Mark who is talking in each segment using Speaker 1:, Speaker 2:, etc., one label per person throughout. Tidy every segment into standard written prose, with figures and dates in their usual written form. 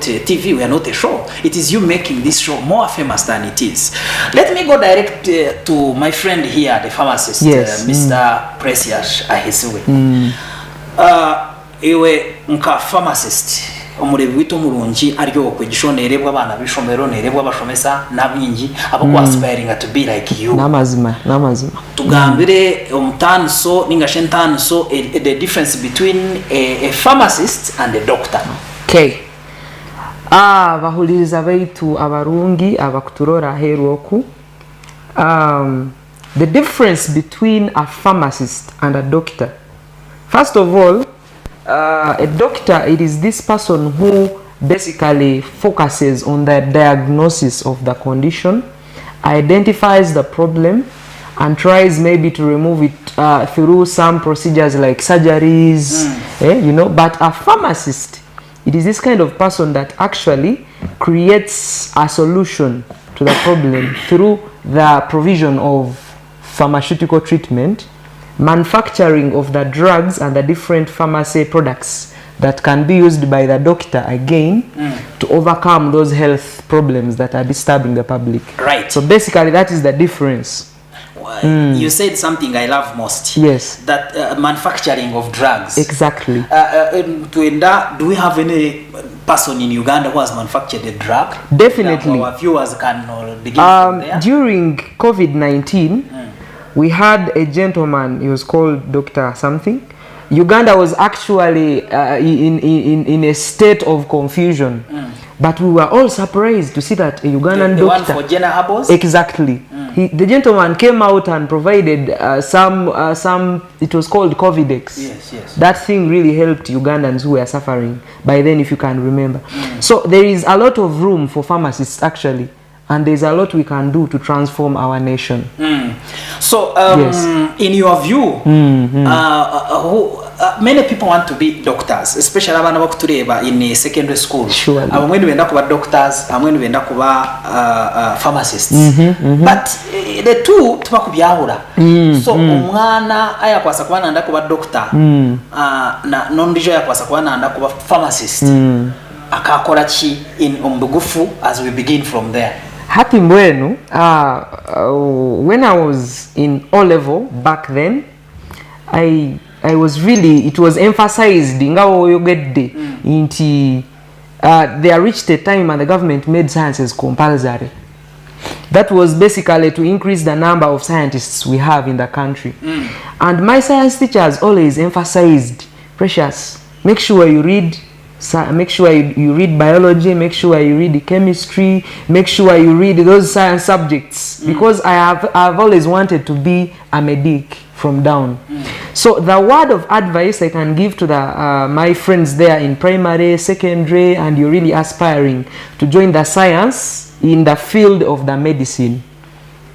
Speaker 1: TV, we are not a show. It is you making this show more famous than it is. Let me go direct to my friend here, the pharmacist, Mr. Precious Ahisiwe. Iwe nka pharmacist omurebe wito murungi aryo kwegisho nerebwa abana bishomero nerebwa bashomesa nabingi abako aspiring to be like you
Speaker 2: namazima
Speaker 1: tugambire omutanso ninga shentanso the difference between a pharmacist and a doctor.
Speaker 2: Okay, bahuliriza baitu abarungi abakuturora heroku. The difference between a pharmacist and a doctor, first of all, a doctor, it is this person who basically focuses on the diagnosis of the condition, identifies the problem, and tries maybe to remove it through some procedures like surgeries, But a pharmacist, it is this kind of person that actually creates a solution to the problem through the provision of pharmaceutical treatment, manufacturing of the drugs and the different pharmacy products that can be used by the doctor again to overcome those health problems that are disturbing the public.
Speaker 1: Right.
Speaker 2: So basically that is the difference.
Speaker 1: You said something I love most.
Speaker 2: Yes.
Speaker 1: That manufacturing of drugs.
Speaker 2: Exactly.
Speaker 1: Do we have any person in Uganda who has manufactured a drug?
Speaker 2: Definitely.
Speaker 1: Our viewers can begin from there.
Speaker 2: During COVID-19, we had a gentleman, he was called Dr. something. Uganda was actually in a state of confusion. But we were all surprised to see that a Ugandan doctor...
Speaker 1: The one for Jenna Habos?
Speaker 2: Exactly. The gentleman came out and provided some, it was called Covidex.
Speaker 1: Yes.
Speaker 2: That thing really helped Ugandans who were suffering by then, if you can remember. So there is a lot of room for pharmacists actually. And there's a lot we can do to transform our nation.
Speaker 1: So, in your view, many people want to be doctors, especially abana bakutureba in secondary school.
Speaker 2: Sure.
Speaker 1: Abamwe benda kuba doctors, abamwe benda kuba pharmacists. But the two tubakubyahura. So umwana ayakwasa kuba nanda kuba doctor, na nondijo ayakwasa kuba nanda kuba pharmacist. Akakora chi in ombugufu as we begin from there.
Speaker 2: Happy Mbwenu, when I was in O-level back then, I was really, it was emphasized in there reached a time and the government made sciences compulsory. That was basically to increase the number of scientists we have in the country. And my science teachers always emphasized, Precious, make sure you read biology, make sure you read chemistry, make sure you read those science subjects, because I've always wanted to be a medic from down. So the word of advice I can give to my friends there in primary, secondary, and you're really aspiring to join the science in the field of the medicine.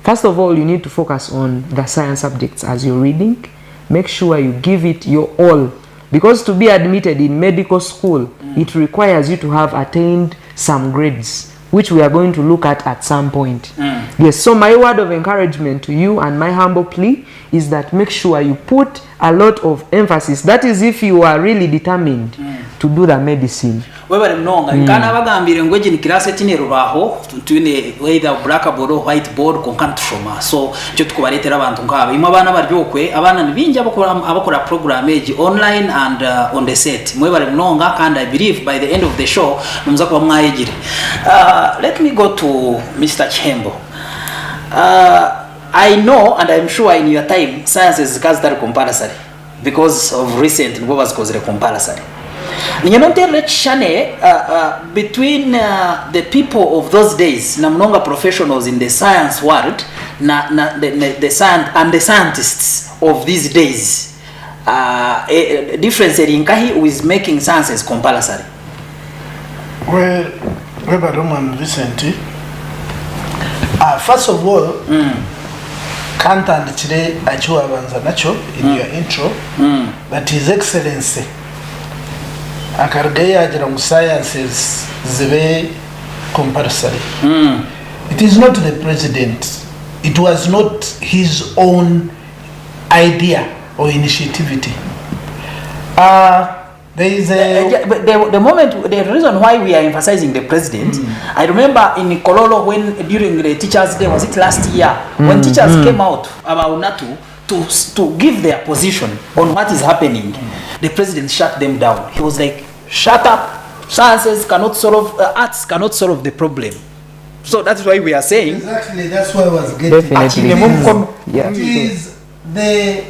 Speaker 2: First of all, you need to focus on the science subjects as you're reading. Make sure you give it your all. Because to be admitted in medical school, it requires you to have attained some grades, which we are going to look at some point. Yes, so my word of encouragement to you and my humble plea is that make sure you put a lot of emphasis. That is if you are really determined to do the medicine.
Speaker 1: Webale mnonga nkana bagambire ngweje ni class etine rubaho tune either blackboard or whiteboard konkantushoma. So cyo tukubaretera abantu ngaba imwe abana baryokwe abana nibinja abakora program age online and on the set. Mwebale mnonga, and I believe by the end of the show mumza kwa mwayigire. Let me go to Mr. Chembo. I know and I'm sure in your time sciences has that compulsory because of recent was cause compulsory. You know, between the people of those days, namnonga professionals in the science world, the scientists of these days, a difference in Kahi who is making sciences compulsory.
Speaker 3: Well, Roman Vicent, first of all, can't and today I show in your intro, but His Excellency. Akargaya Jarang sciences zive compulsory. It is not the president. It was not his own idea or initiativity. There is a
Speaker 1: but the reason why we are emphasizing the president, I remember in Kololo when during the Teachers' Day, was it last year, when teachers came out about NATO to give their position on what is happening, the president shut them down. He was like, shut up, sciences cannot solve, arts cannot solve the problem. So that's why we are saying.
Speaker 3: Exactly, that's why I was getting.
Speaker 2: Definitely.
Speaker 3: It is the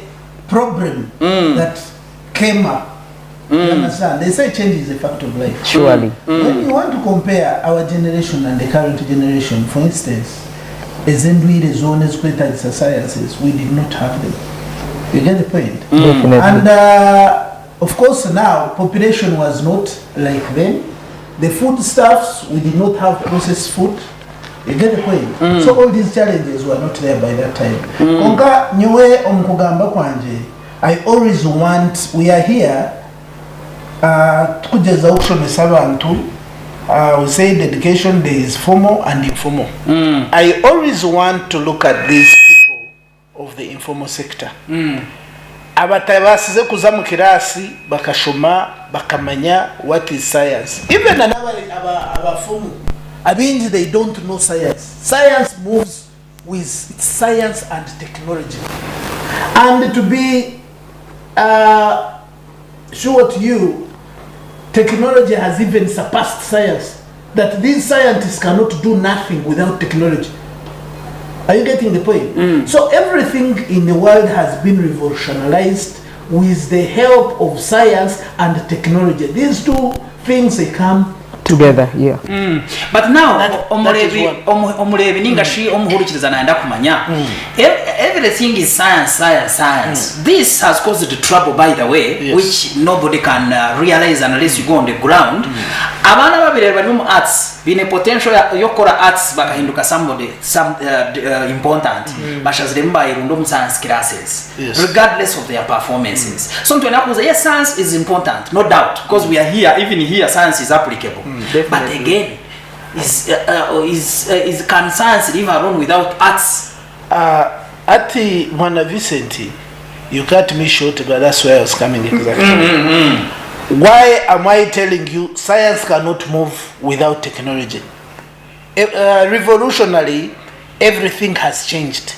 Speaker 3: problem that came up. You understand? They say change is a fact of life.
Speaker 2: Surely.
Speaker 3: When you want to compare our generation and the current generation, for instance, Ezendwire zones, greater sciences, we did not have them. You get the point?
Speaker 2: Definitely.
Speaker 3: And of course now, population was not like then. The foodstuffs, we did not have processed food. You get the point? So all these challenges were not there by that time. Konka nywe omkugamba kwanje, I always want, we are here, tukujeza okushomesa abantu. We say education, there is formal and informal. I always want to look at these people of the informal sector. Abatabasize kuza mu kirasi bakashoma bakamanya what is science. Even abafumu abinji, they don't know science. Science moves with science and technology. And to be sure to you, technology has even surpassed science. That these scientists cannot do nothing without technology. Are you getting the point? So everything in the world has been revolutionized with the help of science and technology. These two things, they come
Speaker 2: together. Yeah.
Speaker 1: But now omulebi ningashi omuhurukiriza naenda kumanya everything is science. This has caused the trouble, by the way, which nobody can realize unless you go on the ground. Abana babiri bari mu arts bine potential yokora arts bakahinduka some important bashaziremba irundo mu science classes, regardless of their performances. So ntunakuza, yes, science is important, no doubt, because we are here. Even here science is applicable. But again, can science live alone without arts?
Speaker 3: Ati Mwana Vicent, you cut me short, but that's where I was coming exactly. Why am I telling you science cannot move without technology? Revolutionary, everything has changed.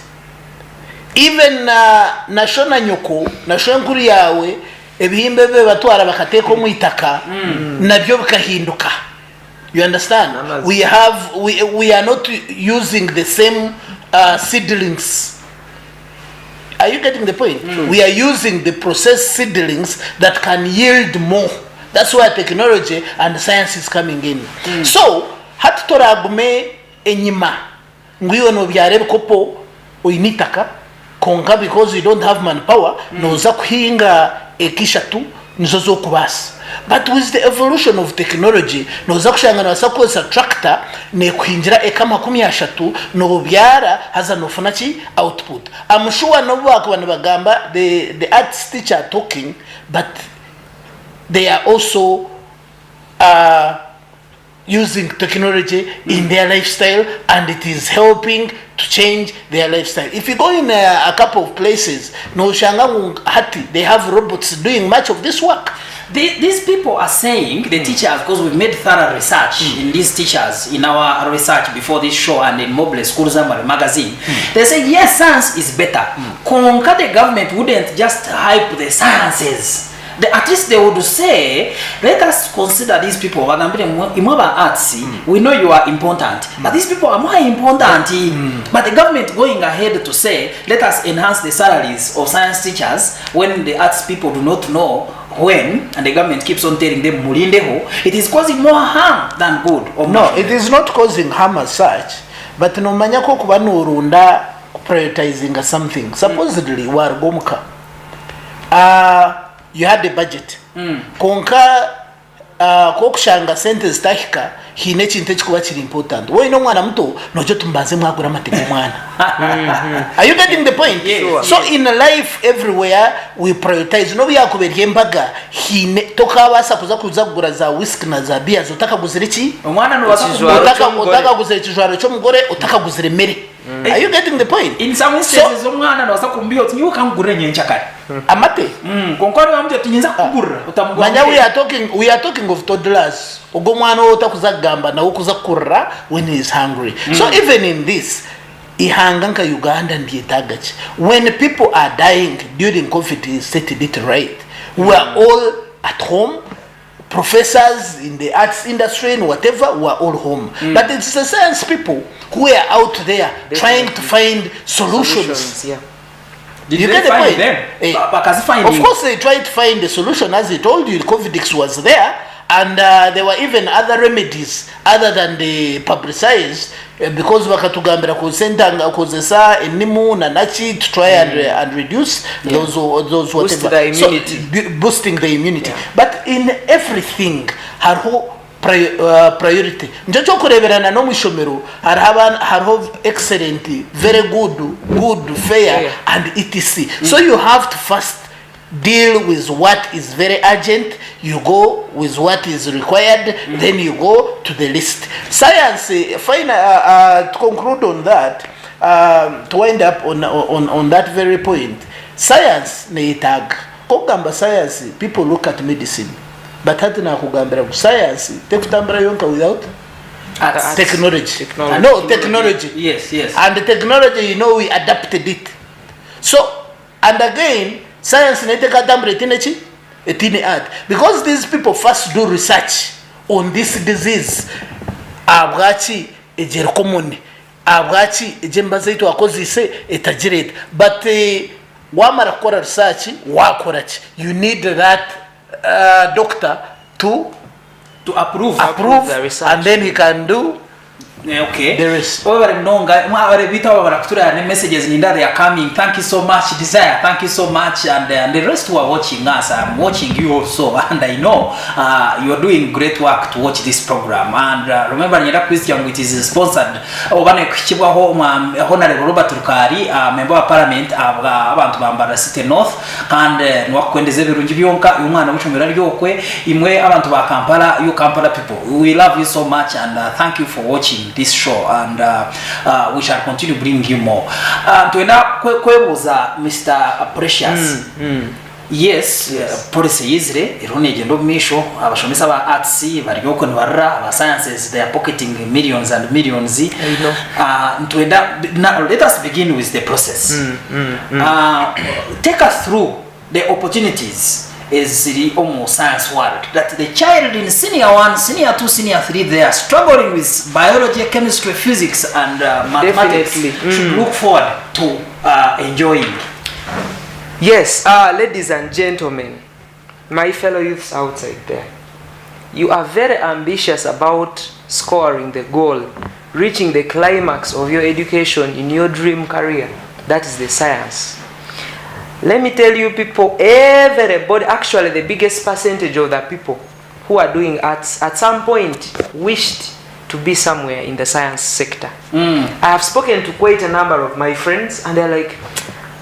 Speaker 3: Even nashona nyoko, nashona nkuru yawe, ebihimbe be batwara bakateko mu itaka, nabyo bikahinduka. You understand? We are not using the same seedlings. Are you getting the point? We are using the processed seedlings that can yield more. That's why technology and science is coming in. So, hatutoragume enyima. Nguyo no byarebe kopo oinitaka konka, because you don't have manpower, noza kuhinga ekishatu nizozo kubasa. But with the evolution of technology, noza kushanga na sakoza tractor ne kuhinjira eka 30 no byara haza nofuna chi output. I'm sure no abantu bagamba the arts teacher are talking, but they are also using technology in their lifestyle, and it is helping to change their lifestyle. If you go in a couple of places, no shanga hati, they have robots doing much of this work.
Speaker 1: These people are saying, the teachers, because we've made thorough research in these teachers, in our research before this show and in Mobile School Summary magazine, they say, yes, science is better. Konka, the government wouldn't just hype the sciences. At least they would say, let us consider these people. We know you are important, but these people are more important. But the government going ahead to say, let us enhance the salaries of science teachers when the arts people do not know when, and the government keeps on telling them, it is causing more harm than good.
Speaker 3: No, it is not causing harm as such, but no manyako kubanu urunda prioritizing something. Supposedly, war gomka. You had the budget. Konka kokushanga sentence tahika hine chinte chikuba chiri important. Wo ino mwana mto nojo tumbaze mwagura matego mwana. Are you getting the point?
Speaker 1: Yes.
Speaker 3: So in life everywhere we prioritize. No byakuberye mbaga hine toka basa kuza kugura za whisky na za beer zotaka guzira iki?
Speaker 1: Omwana no
Speaker 3: utaka guzira ikijwaro cyo mugore utaka guzira mere. Are you getting the point?
Speaker 1: In some instances omwana no sakumbia utinyu kangure nyencha kare
Speaker 3: Amate.
Speaker 1: Konkora bamute tunyinza kugura utamugwa
Speaker 3: Manya we are talking of toddlers. Ogomwana otakuza gamba na ukuza kurra when he is hungry. So even in this ihanganka Uganda ndiye tagachi. When people are dying during COVID, he stated it right. We are all at home. Professors in the arts industry and whatever were all home. But it's the science people who are out there trying to find solutions.
Speaker 2: Yeah.
Speaker 1: Did
Speaker 3: You
Speaker 1: they
Speaker 3: get the
Speaker 1: find
Speaker 3: point?
Speaker 1: them?
Speaker 3: Of course they tried to find the solution. As I told you, the COVID was there. And there were even other remedies other than the publicized because wakatugambira kusendanga kozesa enimu na nachi to try and reduce those
Speaker 2: Boost
Speaker 3: whatever.
Speaker 2: the immunity.
Speaker 3: So, boosting the immunity. But in everything, hariho priority. Njocho kureberana no mwishomero hariho excellent, very good, fair and etc. So you have to first deal with what is very urgent, you go with what is required, then you go to the list. Science, to conclude on that, to wind up on that very point, science neitag. Kugamba science, people look at medicine, but hatina kugambira science, tekutambira yonka without technology. No, technology.
Speaker 1: Yes.
Speaker 3: And the technology, we adapted it. So, and again, science neteka tambre etine art, because these people first do research on this disease. Abwachi ejero common, abwachi ejembaza itu akozise etagirate, but wamara kora research wakorachi, you need that doctor to approve
Speaker 2: the research,
Speaker 3: and then he can do.
Speaker 1: Okay.
Speaker 3: There is.
Speaker 1: Over mnonga mwabare bita baraktura ne messages ninda they are coming. Thank you so much Desire. Thank you so much and the rest who are watching us. I'm watching you also and I know you are doing great work to watch this program and remember Nyera Christian which is sponsored obane kukibwa ho Honorable Robert Rukari member of parliament abantu bambara City North and nwakwendeze birungi byonka umwana w'icumira ryokwe imwe abantu ba Kampala you Kampala people we love you so much and thank you for watching this show and we shall continue bringing you more. Tuenda kwebuza Mr. Precious. Yes, policy izre irone gendo misho abashomesa ba arts baryoko nbarra aba sciences they are pocketing millions and millions. Tuenda now let us begin with the process. Take us through the opportunities is the almost science world that the child in senior 1, senior 2, senior 3 they are struggling with biology, chemistry, physics and mathematics should look forward to enjoying.
Speaker 2: Yes, ladies and gentlemen, my fellow youths outside there, you are very ambitious about scoring the goal, reaching the climax of your education in your dream career. That is the science. Let me tell you people, everybody, actually the biggest percentage of the people who are doing arts at some point wished to be somewhere in the science sector. I have spoken to quite a number of my friends and they're like,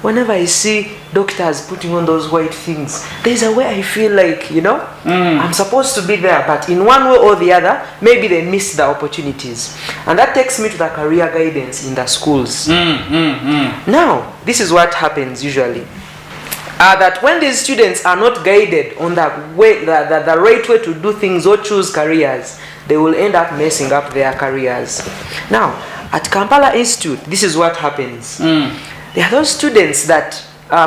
Speaker 2: whenever I see doctors putting on those white things, there's a way I feel like, I'm supposed to be there, but in one way or the other, maybe they miss the opportunities. And that takes me to the career guidance in the schools. Now, this is what happens usually. That when these students are not guided on the way, the right way to do things or choose careers, they will end up messing up their careers. Now, at Kampala Institute, this is what happens. There are those students that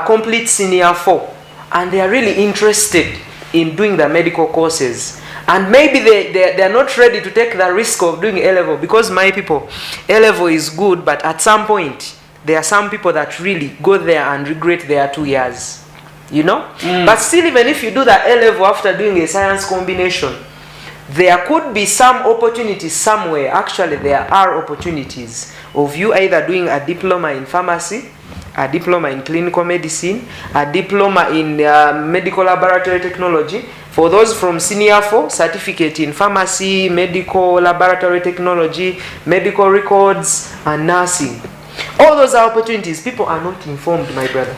Speaker 2: complete senior 4 and they are really interested in doing the medical courses. And maybe they are not ready to take the risk of doing A-level because my people, A-level is good, but at some point, there are some people that really go there and regret their 2 years. But still, even if you do the A-level after doing a science combination, there could be some opportunities somewhere. Actually, there are opportunities of you either doing a diploma in pharmacy, a diploma in clinical medicine, a diploma in medical laboratory technology. For those from senior 4, certificate in pharmacy, medical laboratory technology, medical records, and nursing. All those are opportunities. People are not informed, my brother.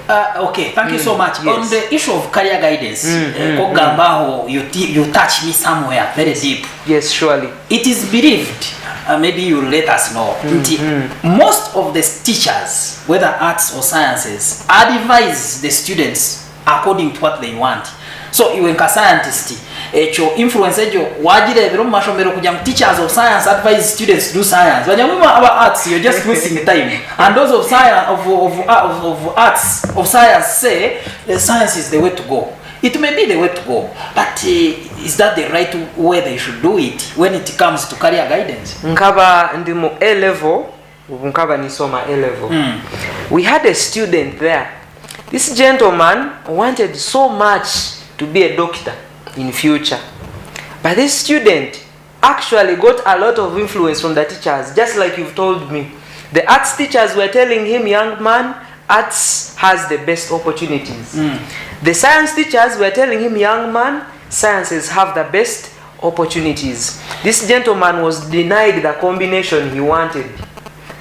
Speaker 1: Okay, thank you so much.
Speaker 2: Yes.
Speaker 1: On the issue of career guidance, you touch me somewhere very deep.
Speaker 2: Yes, surely.
Speaker 1: It is believed maybe you'll let us know. Most of the teachers, whether arts or sciences, advise the students according to what they want. So iwe nka scientist echo influence ejo wajirebera mu mashomero kujya mu teachers of science advise students to do science. Banyamuma aba arts, you're just wasting time. And those of science of arts of science say science is the way to go. It may be the way to go, but is that the right way they should do it when it comes to career guidance?
Speaker 2: Nkaba ndimo A level, nkaba nisoma A level. We had a student there. This gentleman wanted so much to be a doctor in future, but this student actually got a lot of influence from the teachers, just like you've told me. The arts teachers were telling him, young man, arts has the best opportunities. The science teachers were telling him, young man, sciences have the best opportunities. This gentleman was denied the combination he wanted.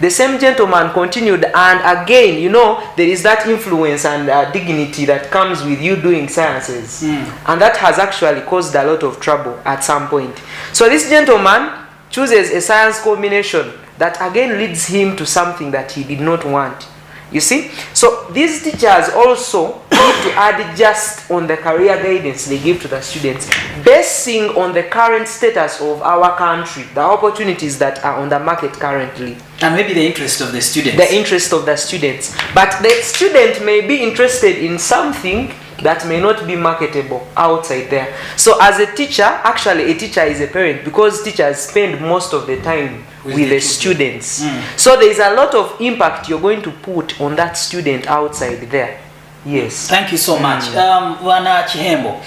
Speaker 2: The same gentleman continued, and again, you know, there is that influence and dignity that comes with you doing sciences. And that has actually caused a lot of trouble at some point. So this gentleman chooses a science combination that again leads him to something that he did not want. You see? So these teachers also need to adjust on the career guidance they give to the students, basing on the current status of our country, the opportunities that are on the market currently.
Speaker 1: And maybe the interest of the students.
Speaker 2: The interest of the students. But the student may be interested in something that may not be marketable outside there. So as a teacher, actually a teacher is a parent, because teachers spend most of the time with the students. So there is a lot of impact you're going to put on that student outside there. Yes.
Speaker 1: Thank you so much. Wana Chihembo,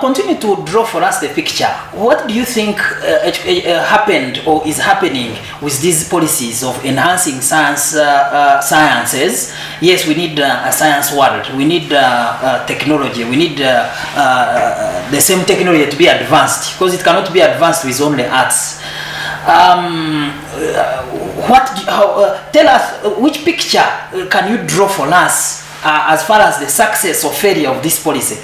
Speaker 1: continue to draw for us the picture. What do you think happened or is happening with these policies of enhancing sciences? Yes, we need a science world. We need technology. We need the same technology to be advanced, because it cannot be advanced with only arts. Tell us which picture can you draw for us as far as the success or failure of this policy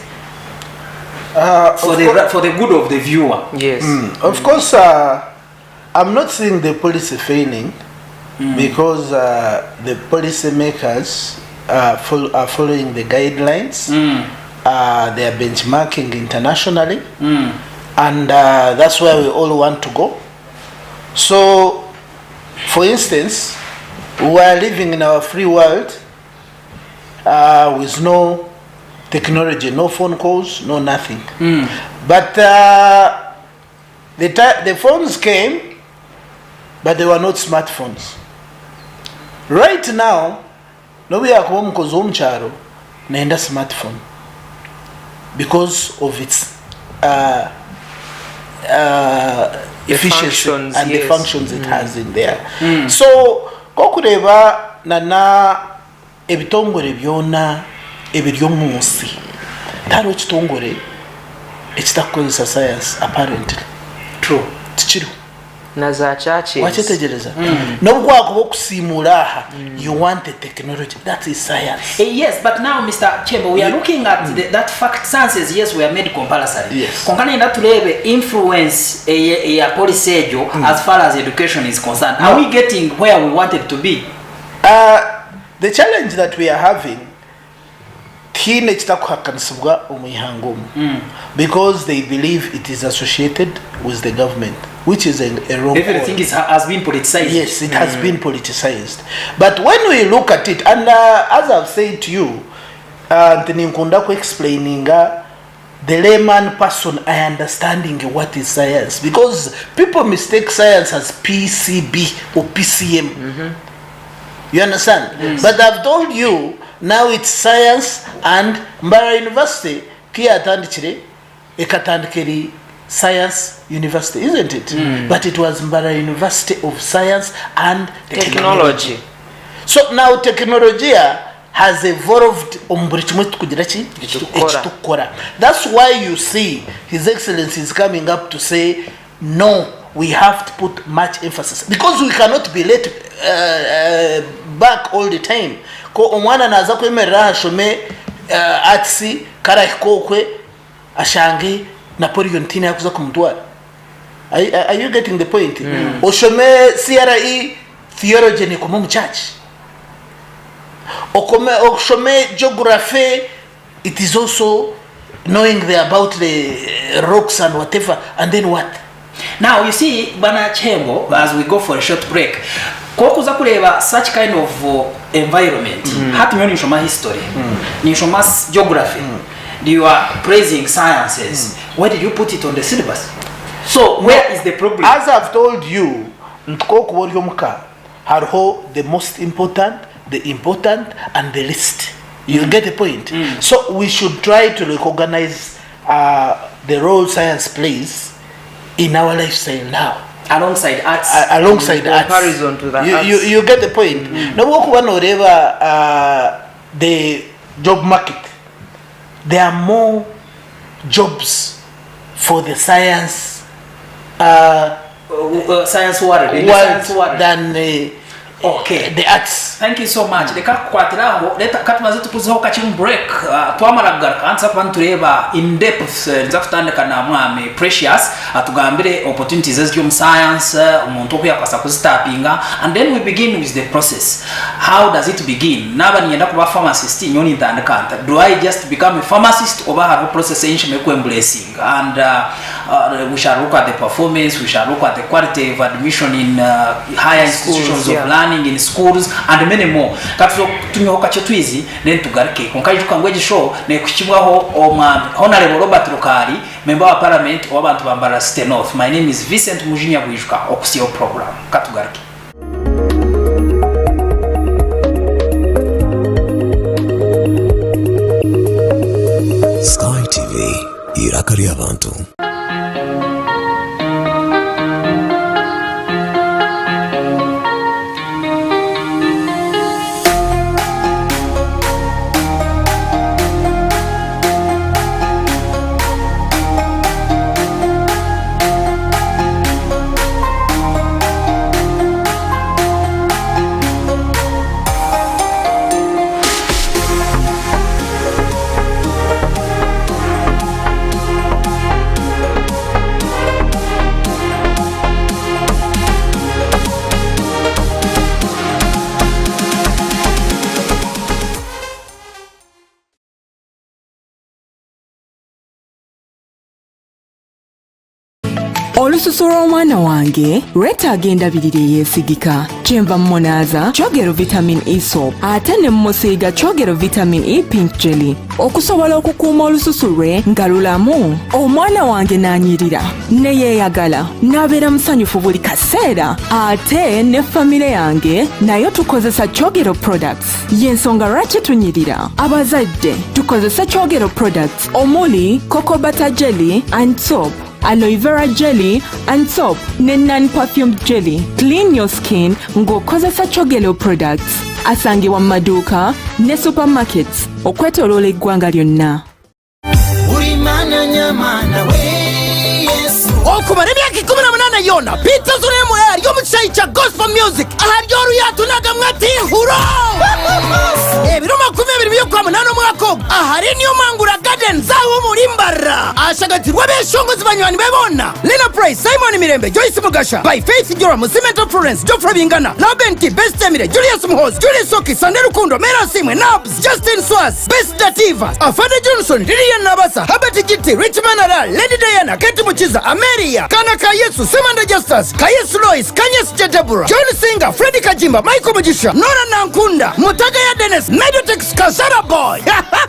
Speaker 1: for the good of the viewer?
Speaker 2: Yes.
Speaker 3: Of course, I'm not seeing the policy failing, because the policy makers are following the guidelines. They are benchmarking internationally, and that's where we all want to go. So, for instance, we are living in our free world with no technology, no phone calls, no nothing. But the phones came, but they were not smartphones. Right now, we are home because charo naenda smartphone because of its efficiency and the functions it has in there. So kokureba na ebitongore byona ebiryo munsi taro kitongore ekitakozesa science apparently
Speaker 1: true
Speaker 3: tichiro
Speaker 2: na za churches
Speaker 3: wachetegereza nobwo akubo kusimula you want the technology, that is science.
Speaker 1: Yes, but now Mr. Chembo, we are looking at that fact. Sciences, yes, we are made compulsory.
Speaker 3: Yes.
Speaker 1: Konkana ina tulebe influence a policy ejo as far as education is concerned. Are we getting where we wanted to be?
Speaker 3: The challenge that we are having kine kitakuhakanisibwa omuyihango because they believe it is associated with the government, which is a wrong.
Speaker 1: Everything has been politicized.
Speaker 3: Yes, it has been politicized. But when we look at it, and as I've said to you, explaining the layman person, I understanding what is science, because people mistake science as PCB or PCM. You understand?
Speaker 1: Yes.
Speaker 3: But I've told you, now it's science, and Mbara University kia atandikire ekatandikiri Science University, isn't it? But it was Mbara University of Science and Technology. So now technology has evolved. That's why you see His Excellency is coming up to say, no, we have to put much emphasis, because we cannot be let back all the time. Ko omwana naza kwemerera ashome atsi kara kokwe ashange Napoleon tina yakuza kumutwara. Are you getting the point? Oshome CRE theology ni kumu church. Oshome geography, it is also knowing about the rocks and whatever, and then what?
Speaker 1: Now you see Bana Chembo, as we go for a short break, kokuza kureba such kind of environment hati myo nishoma history nishoma geography you are praising sciences, where did you put it on the syllabus? So where is the problem?
Speaker 3: As I've told you, the most important, the important, and the least. You get the point? So we should try to recognize the role science plays in our lifestyle now.
Speaker 1: Alongside arts.
Speaker 3: Alongside arts.
Speaker 2: Comparison to the arts.
Speaker 3: You get the point? Now, the job market, there are more jobs for the science
Speaker 1: science world
Speaker 3: than
Speaker 1: okay,
Speaker 3: the arts.
Speaker 1: Thank you so much. Leka kwatiraho leta katumaze tukuzeho kachiri break twamara kugaruka ansa kwa tureba in depth nzakutandika na mwami Precious atugambire opportunities z'yo mu science umuntu ko yakasa kuzitapinga, and then we begin with the process. How does it begin? Naba nienda kuba pharmacist nyoni ndandikanta. Do I just become a pharmacist or have a process enshime ku embracing? And we shall look at the performance, we shall look at the quality of admission in higher institutions of learning in schools and many more. Katso tunyoka chetwizi then tugarike konkaje tukangweje show ne kuchibwaho honorable Robert Rukari, member of parliament w'abantu bambara State North. My name is Vicent Mujinya Bwijuka okusiyo program katugarike.
Speaker 4: Sky TV irakari abantu.
Speaker 5: Olususula omwana wange reta endabirire yesigika kyenva mmonaza kyogero vitamin E soap ate ne mmusiiga kyogero vitamin E pink jelly okusobola okukuuma olususu lwe nga lulamu. Omwana wange n'anyirira ne yeeyagala n'abeera musanyufu buli kaseera, ate ne famire yange nayo tukozesa kyogero products. Y'ensonga lwaki tunyirira abazadde tukozesa kyogero products omuli cocoa butter jelly and soap, aloe vera jelly and soap ne non-perfumed jelly. Clean your skin ng'okozesa kyogero products. Asangibwa mu maduuka ne supermarkets okwetooloola eggwanga lyonna.
Speaker 6: Okumara emyaka 18 yona Peter Zuremu yali omukisayi kya gospel music ahali oluyatunaga mwati huro ebiro 20 by'okwamunana omwaka ogwo ahali niyo mangura garden zawo mulimbara ashagatirwa b'eshongozi banywani bebona Lena Price, Simon Mirembe, Joyce Mugasha, by Faith Joram, Cimento Florence, Geoffrey Bingana, Laben T, Best Emire, Julius Muhoz, Julius Soki, Sande Rukundo, Mera Simwe, Nabs, Justin Swas, Best Dativa, Afande Johnson, Lilian Nabasa, Herbert Gitti, Richman Aral, Lady Diana, Keti Muchiza, Ameria, Kana Kayesu, Simanda Justus, Kayesu Lois, Kanyes Jedebura, John Singer, Freddy Kajimba, Michael Mujisha, Nora Nankunda, Mutagaya Dennis, Medotex Kasara Boy,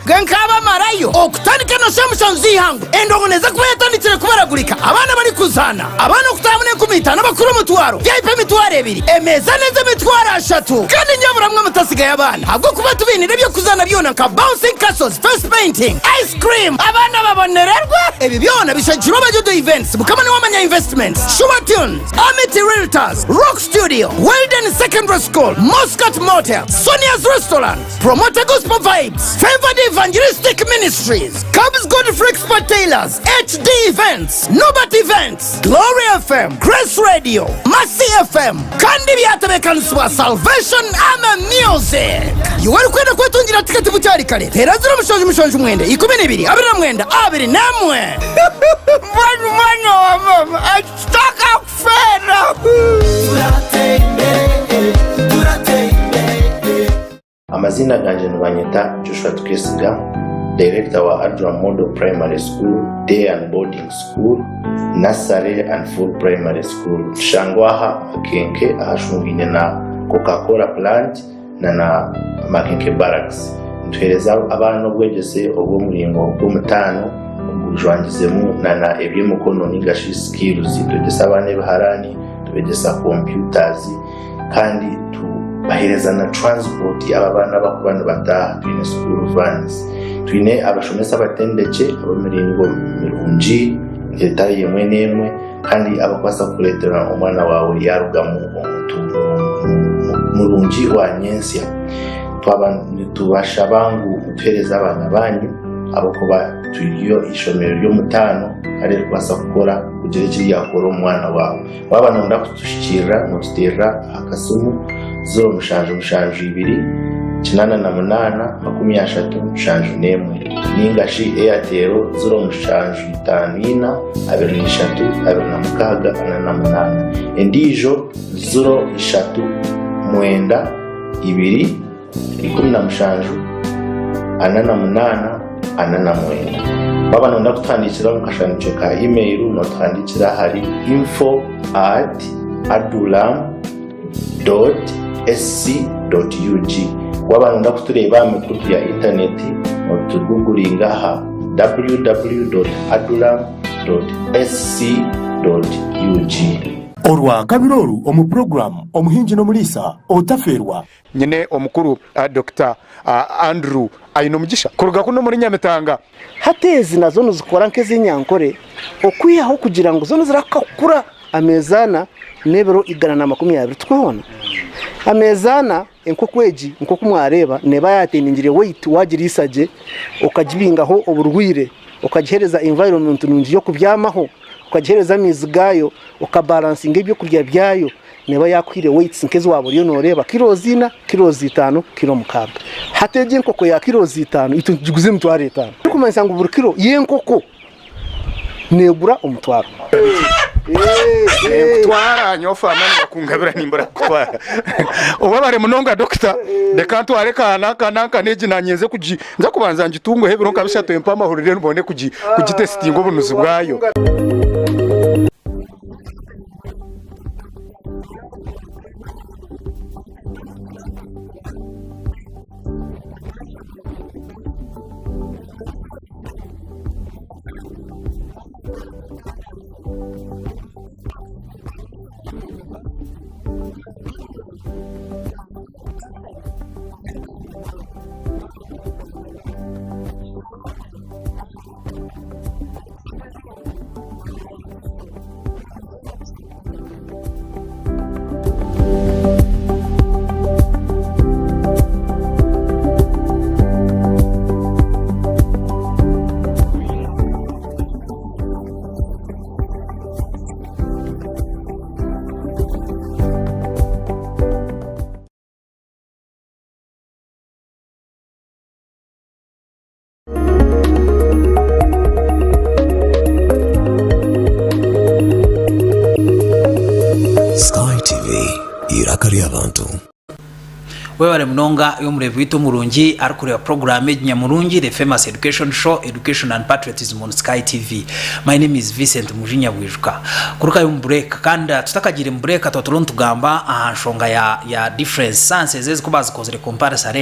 Speaker 6: Gankaba Marayo, Okutanika na Samson Zihangu, Endongoneza kwetandikire kubaragulika, abana bari kuzana, abana okutamune kumita n'abakuru mutwaro, byaipe mitwaro 2, emeza neza mitwaro 3, kandi nyaburamwe mutasigaye abana, ahubwo kuba tubinire byo kuzana byona nka bouncing castles, face painting, ice cream, abana babonererwa, ebi byona bishakirwa bajudo events, bukamane wamanya investments, Sure Tunes, Amity Realtors, Rock Studio, Weldon Secondary School, Muscat Motel, Sonia's Restaurant, Promoter Gospel Vibes, Favored Evangelistic Ministries, Cubs Gotv Expert Tailors, HD Events, Nobat Events, Glory FM, Grace Radio, Mercy FM, kandi byatabekanuswa Salvation Ama Music. Yuwari kwenda kwetungira tiketi bucyari kare. Tera zira mushonje mwende 12 abira mwenda abiri namwe. Mwana wa mama ataka kufera.
Speaker 7: Amazina ganje nubanyita Joshua Twesiga, Director wa Adra Model Primary School, Day and Boarding School, Nursery and Full Primary School. Shangwaha Makenke ahashungine na Coca-Cola plant na Makenke Barracks. Ntwereza abana bwegese obwo muringo bw'umutano ubujwangizemu na ebyemukono n'ingashi skills tugesa abana baharani tubegesa computers kandi bahereza na transport ababana bakubana bataha twine school vans twine abashomesa batendeke abamiringo mirungi etaye mwenemwe kandi abakwasa kuletera umwana wawe yaruga mu murungi wa nyensya tubasha bangu mutwereza abana banyu abakuba tuyo ishomero ryo mutano ari kwasa gukora kugerekeye yakora umwana wawe wabana ndakutushikira mutera akasumu 0 kinana na munana 33 ningashi Airtel 0 23 endijo 0 2 17 baba nonda kutandikira mukashanicyo ka email notandikira hari info@adulam.sc.ug waba nonda kutureba mikutu ya internet notugugulinga ha www.adulam.sc.ug
Speaker 8: Orwa kabiroru omu program omuhinji no mulisa otaferwa nyene omukuru Dr. Andrew ayino mugisha kuruga kuno muri Nyamitanga
Speaker 9: hatezi nazo nuzikora nkezinyankore okwiyaho kugira ngo zono zirakakura amezana nebero 120 twabona amezana enkokweji nkokumwareba neba yateningire weight wagirisaje okajibingaho oburwire okagihereza environment nungi yo kubyamaho ukagihereza mizigayo ukabalansinga ibyo kurya byayo neba yakwire weights nkezi wabo ryo noreba kilo 5 kilo 5 kilo 6 hateje nkoko ya kilo 5 itugiguze mutware 5 kumanisa ngo buri kilo yenkoko negura umutwaro
Speaker 8: twara nyofa mani bakungabira nimbara kwara ubabare munonga doctor de kantu areka kanaka neji nanyeze kuji nza kubanza ngitungo hebiro kabisha tempa mahurire nubone kuji testing obunuzi bwayo
Speaker 4: irakari abantu
Speaker 1: webare mnonga yo murevu ito murungi arikureba program Nyamurungi the famous education show Education and Patriotism on Sky TV. My name is Vicent Mujinya Bwijuka. Kuruka yo break kandi tutakagira break totoro ntugamba ahanshonga ya difference senses ko bazikozere comparison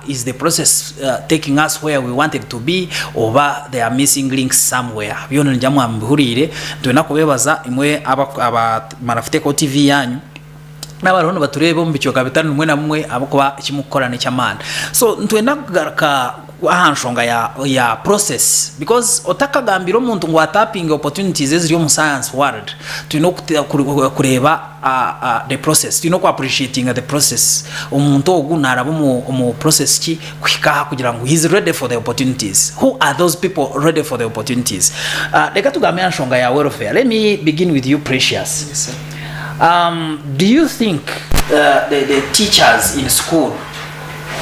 Speaker 1: is the process taking us where we wanted to be or they are missing links somewhere. Byono njamwe ambihurire twena kubebaza imwe aba marafite ko TV yanyu n'abarono baturebe mu bicoka bitanu mwe na mwe abakuba kimukorane cy'amana. So ntwenda kugaruka ahanshonga ya process because otakagambira omuntu ngo tapping opportunities eziri mu science world tulino kureba the process tulino ku appreciating the process omuntu ogu narabo mu process ki kwikaha kugira ngo he's ready for the opportunities. Who are those people ready for the opportunities? Leka tugambe ahanshonga ya welfare. Let me begin with you, Precious.
Speaker 2: Yes, sir.
Speaker 1: Do you think the teachers in school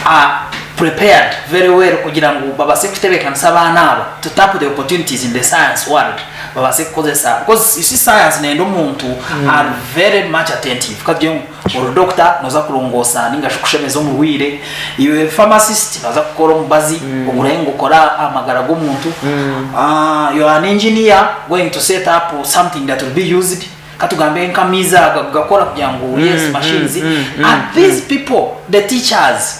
Speaker 1: are prepared very well kugira ngo babase kutebekanisa abana abo to tap the opportunities in the science world babase kukozesa because you see science nendo muntu are very much attentive kadi or doctor noza kulongosa ninga shukushemeza omubwire you pharmacist noza kukora mubazi oburengo kora amagara go muntu you are an engineer going to set up something that will be used katugambe nkamiza gakora kugira ngo yes machines and these people the teachers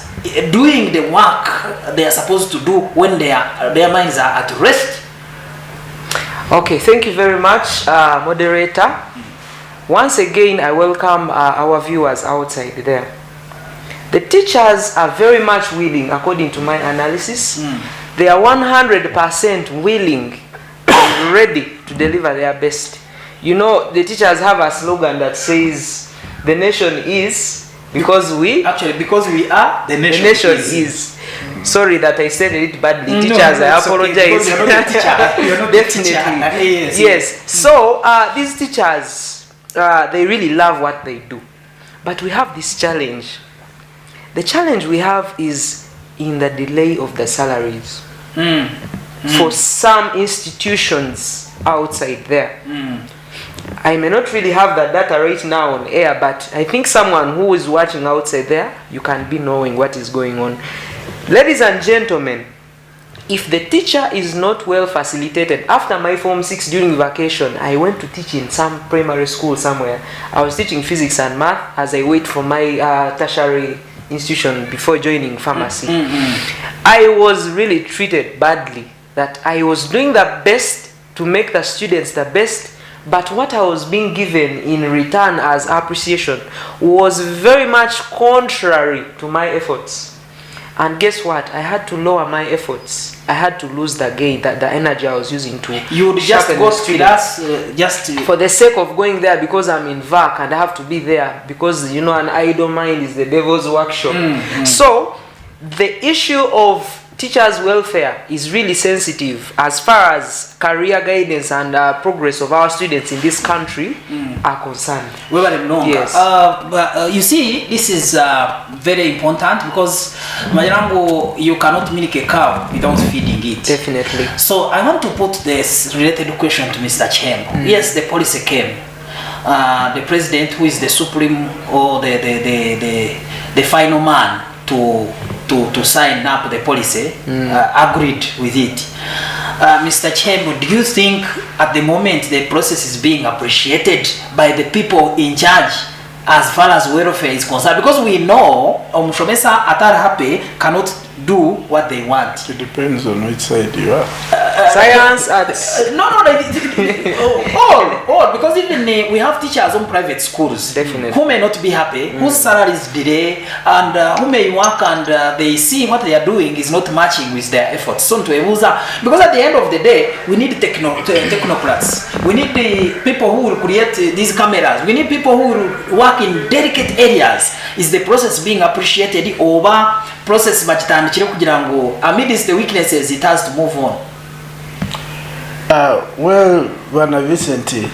Speaker 1: doing the work they are supposed to do when their minds are at rest.
Speaker 2: Okay, thank you very much, moderator. Once again, I welcome our viewers outside there. The teachers are very much willing, according to my analysis. They are 100% willing and ready to deliver their best. You know, the teachers have a slogan that says, "The nation is." Because we are, the nation is. Sorry that I said it badly. Teachers, I apologize.
Speaker 1: You're not the teacher. You're not
Speaker 2: Definitely. Yes. So these teachers, they really love what they do. But we have this challenge. The challenge we have is in the delay of the salaries. For some institutions outside there. I may not really have that data right now on air, but I think someone who is watching outside there, you can be knowing what is going on. Ladies and gentlemen, if the teacher is not well facilitated, after my Form 6 during vacation, I went to teach in some primary school somewhere. I was teaching physics and math as I wait for my tertiary institution before joining pharmacy. I was really treated badly, that I was doing the best to make the students the best, but what I was being given in return as appreciation was very much contrary to my efforts. And guess what? I had to lower my efforts. I had to lose the gain, the energy I was using to
Speaker 1: you would just go with us
Speaker 2: for the sake of going there because I'm in VAC and I have to be there because, you know, an idle mind is the devil's workshop. So the issue of teachers' welfare is really sensitive as far as career guidance and progress of our students in this country are concerned.
Speaker 1: Yes. But you see, this is very important because you cannot milk a cow without feeding it.
Speaker 2: Definitely.
Speaker 1: So I want to put this related question to Mr. Chem. Yes, the policy came. The president, who is the supreme or the final man to sign up the policy, agreed with it. Mr. Chamber, do you think at the moment the process is being appreciated by the people in charge as far as welfare is concerned? Because we know Mshomesa Atarahape cannot do what they want.
Speaker 3: It depends on which side you are.
Speaker 2: Science
Speaker 1: all because even we have teachers on private schools.
Speaker 2: Definitely.
Speaker 1: Who may not be happy, whose salaries delay, and who may work and they see what they are doing is not matching with their efforts. So because at the end of the day, we need technocrats. We need the people who will create these cameras. We need people who will work in delicate areas. Is the process being appreciated over process amidst the weaknesses it has to move on?
Speaker 3: Well, Bwana Vicent,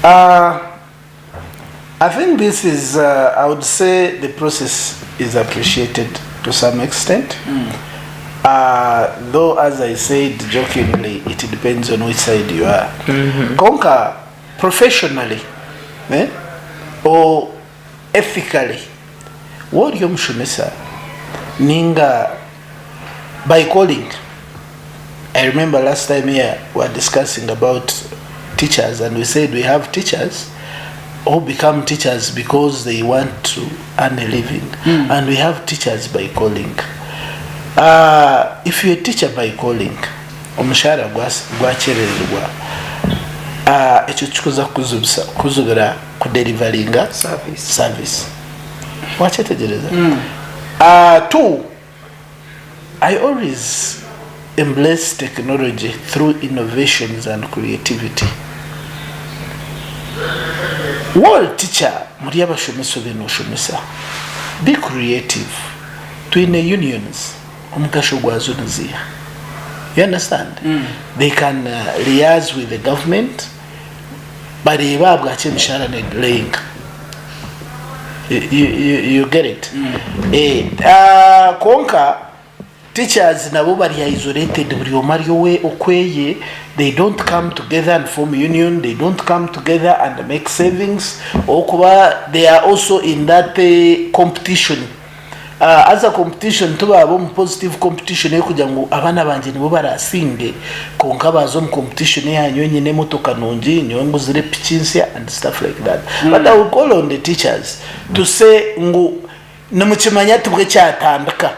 Speaker 3: I think this is, I would say the process is appreciated to some extent. Though, as I said jokingly, it depends on which side you are. Konka, professionally, or ethically, what you mshumesa ninga by calling. I remember last time here we were discussing about teachers, and we said we have teachers who become teachers because they want to earn a living, and we have teachers by calling. If you're a teacher by calling, omushahara gwachererwa ekyo kikuza kuzubira ku deliveringa service. Wachetegereza. Two, I always embrace technology through innovations and creativity. World teacher muri abashomesa beno shomesa. Be creative. Twine unions omugasho gwazo nzia. You understand? They can liaise with the government, but they have got mshahara na delaying. You get it? Konka teachers nabo bari isolated buri omario we okweye. They don't come together and form union. They don't come together and make savings. Okuba they are also in that competition. As a competition tuba abo positive competition yo kugira ngo abana banje nibo barasinde konka bazo mu competition yanyu nyine motoka nungi nyongo zire pichinsia and stuff like that. But I will call on the teachers to say ngo namukimanya tubwe cyatandika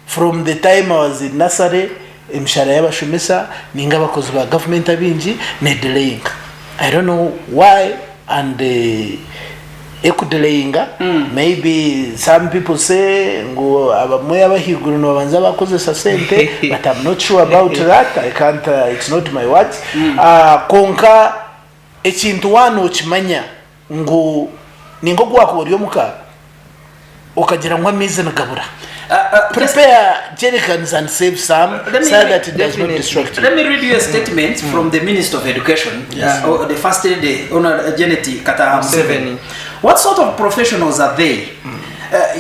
Speaker 3: from the time I was in nursery imshara y'abashomesa ninga bakozi ba government abinji ne delaying. I don't know why and ekudelayinga maybe some people say ngo abamwe abahiguru no banza bakoze sasente but I'm not sure about that. I can't it's not my words. Konka ekintu wano kimanya ngo ningo gwako ryo muka okagira ngo amize nagabura. Prepare jerrycans and save some so that it does not distract you.
Speaker 1: Let me read you a statement from the Minister of Education, the first lady, Honor Janet Kata Museveni. What sort of professionals are they?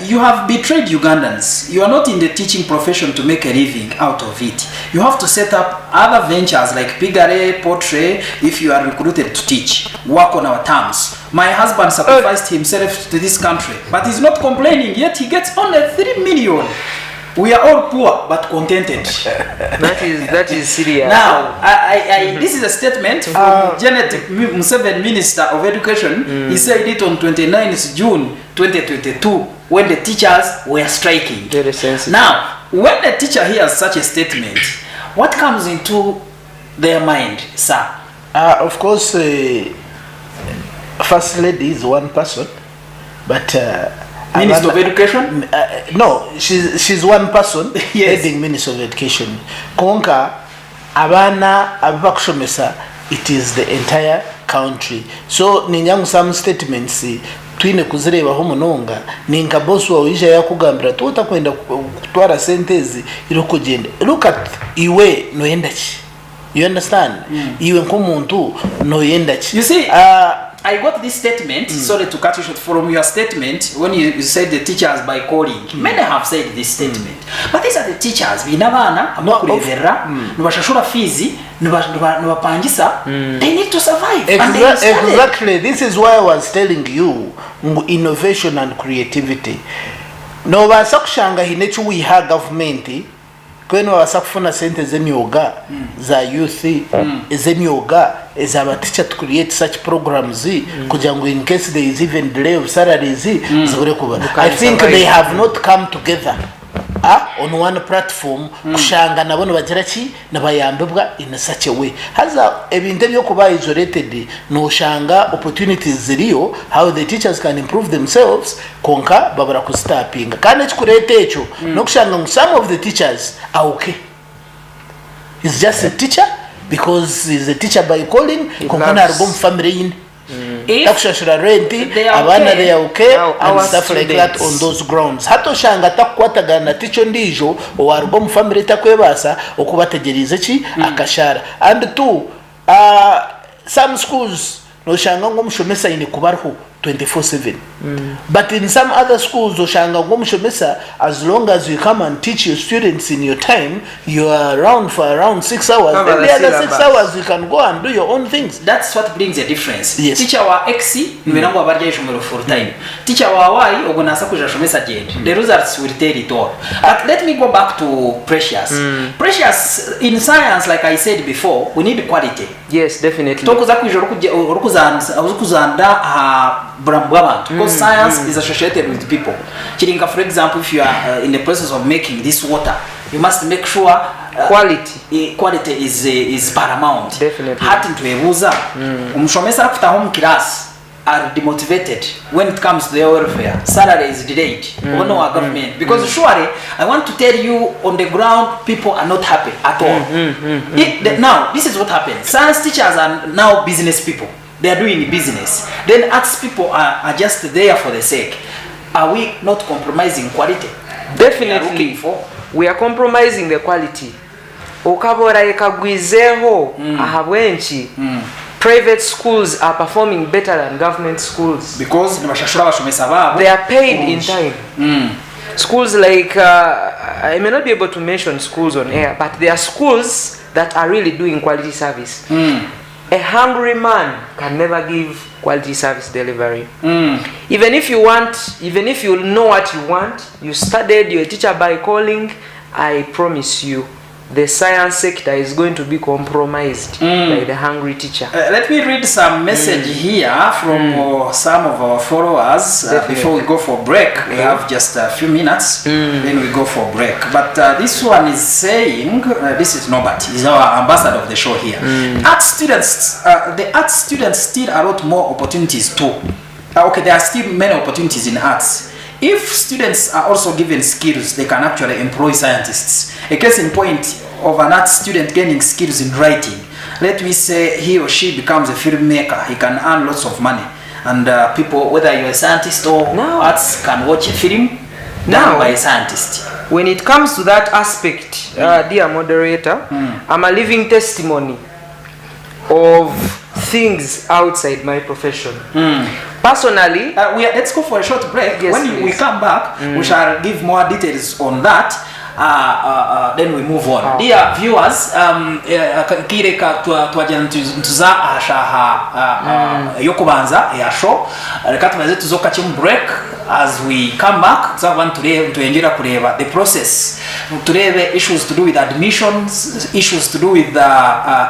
Speaker 1: You have betrayed Ugandans. You are not in the teaching profession to make a living out of it. You have to set up other ventures like pigare, pottery, if you are recruited to teach. Work on our terms. My husband sacrificed himself to this country, but he's not complaining, yet he gets only 3 million. We are all poor but contented.
Speaker 2: That is serious.
Speaker 1: Now, this is a statement from Janet Museveni, Minister of Education. He said it on 29th June 2022 when the teachers were striking.
Speaker 2: Very sensitive.
Speaker 1: Now, when the teacher hears such a statement, what comes into their mind, sir?
Speaker 3: Of course, First Lady is one person, but
Speaker 1: Minister of Education?
Speaker 3: No, she's one person. Yes. Heading Minister of Education. Konka abana abakushomesa, it is the entire country. So ninyangu some statements twine kuzireba ho munonga ninka boss wa wisha yakugambira tuta kwenda kutwara sentezi iro kugenda. Look at iwe no yendachi. You understand? Iwe nkomuntu no yendachi.
Speaker 1: You see, I got this statement, sorry to cut you short, from your statement when you said the teachers by calling. Many have said this statement. But these are the teachers. Binabana, amakurevera, nubashashura fizi, nubapangisa, they need to survive.
Speaker 3: Exactly. This is why I was telling you, innovation and creativity. No basakushanga hinechu wiha government kwenu wasakufuna sente zemyoga za youth zemyoga ezaba teacher to create such programs kugira ngo in case there is even delay of salaries zigure kuba. I think they have not come together on one platform kushanga nabone bagira ki nabayambebwa in such a way. Haza ebintu byo kuba isolated no shanga opportunities ziriyo how the teachers can improve themselves konka babara kustapinga kandi kikurete echo no kushanga some of the teachers are okay. He's just a teacher because he's a teacher by calling konka na arugom family in takushashura renti abana they are okay and stuff like that on those grounds. Hato shanga takwatagana ticho ndijo owarbo mu family takwebasa okubategerize ki akashara. And two, some schools no shanga ngo mushomesa ine kubarho 24/7. But in some other schools oshanga ngo mushomesa as long as you come and teach your students in your time you are around for around 6 hours. Then the other 6 hours you can go and do your own things.
Speaker 1: That's what brings a difference.
Speaker 3: Yes.
Speaker 1: Teacher wa XC niwenango abarya ishomero full time. Teacher wa Y ogonasa kuja shomesa gend. The results will tell it all. But let me go back to Precious. Precious in science, like I said before, we need quality.
Speaker 2: Yes, definitely.
Speaker 1: Tokuza kuja okuzanda because science is associated with people. Chiringa, for example, if you are in the process of making this water, you must make sure quality is paramount.
Speaker 2: Definitely.
Speaker 1: Hati ntuebuza umshomesa kuta home class are demotivated when it comes to their welfare. Salary is delayed. On our government, because surely I want to tell you, on the ground, people are not happy at all. Now, this is what happens. Science teachers are now business people. They are doing business. Then arts people are just there for the sake. Are we not compromising quality?
Speaker 2: Definitely. We are compromising the quality. Okabora yekagwizeho ahabwenchi. Private schools are performing better than government schools
Speaker 1: because
Speaker 2: they are paid in time. Schools like I may not be able to mention schools on air, but there are schools that are really doing quality service. A hungry man can never give quality service delivery. Even if you know what you want, you studied, you're a teacher by calling, I promise you the science sector is going to be compromised by the hungry teacher.
Speaker 1: Let me read some message here from some of our followers before we go for break. We have just a few minutes, then we go for break. But this one is saying, this is Norbert, he's our ambassador of the show here. Art students, the art students still a lot more opportunities too. Okay, there are still many opportunities in arts. If students are also given skills, they can actually employ scientists. A case in point of an art student gaining skills in writing. Let me say he or she becomes a filmmaker. He can earn lots of money. And people, whether you're a scientist or arts, can watch a film done by a scientist.
Speaker 2: When it comes to that aspect, dear moderator, I'm a living testimony of things outside my profession. Personally,
Speaker 1: let's go for a short break.
Speaker 2: Yes,
Speaker 1: when we come back, we shall give more details on that. Then we move on. Dear viewers, kireka twajana tuza ashaha yokubanza ya show. Reka tumaze tuzoka chimu break. As we come back, tuzakuba tuengira kureba the process. Turebe issues to do with admissions, issues to do with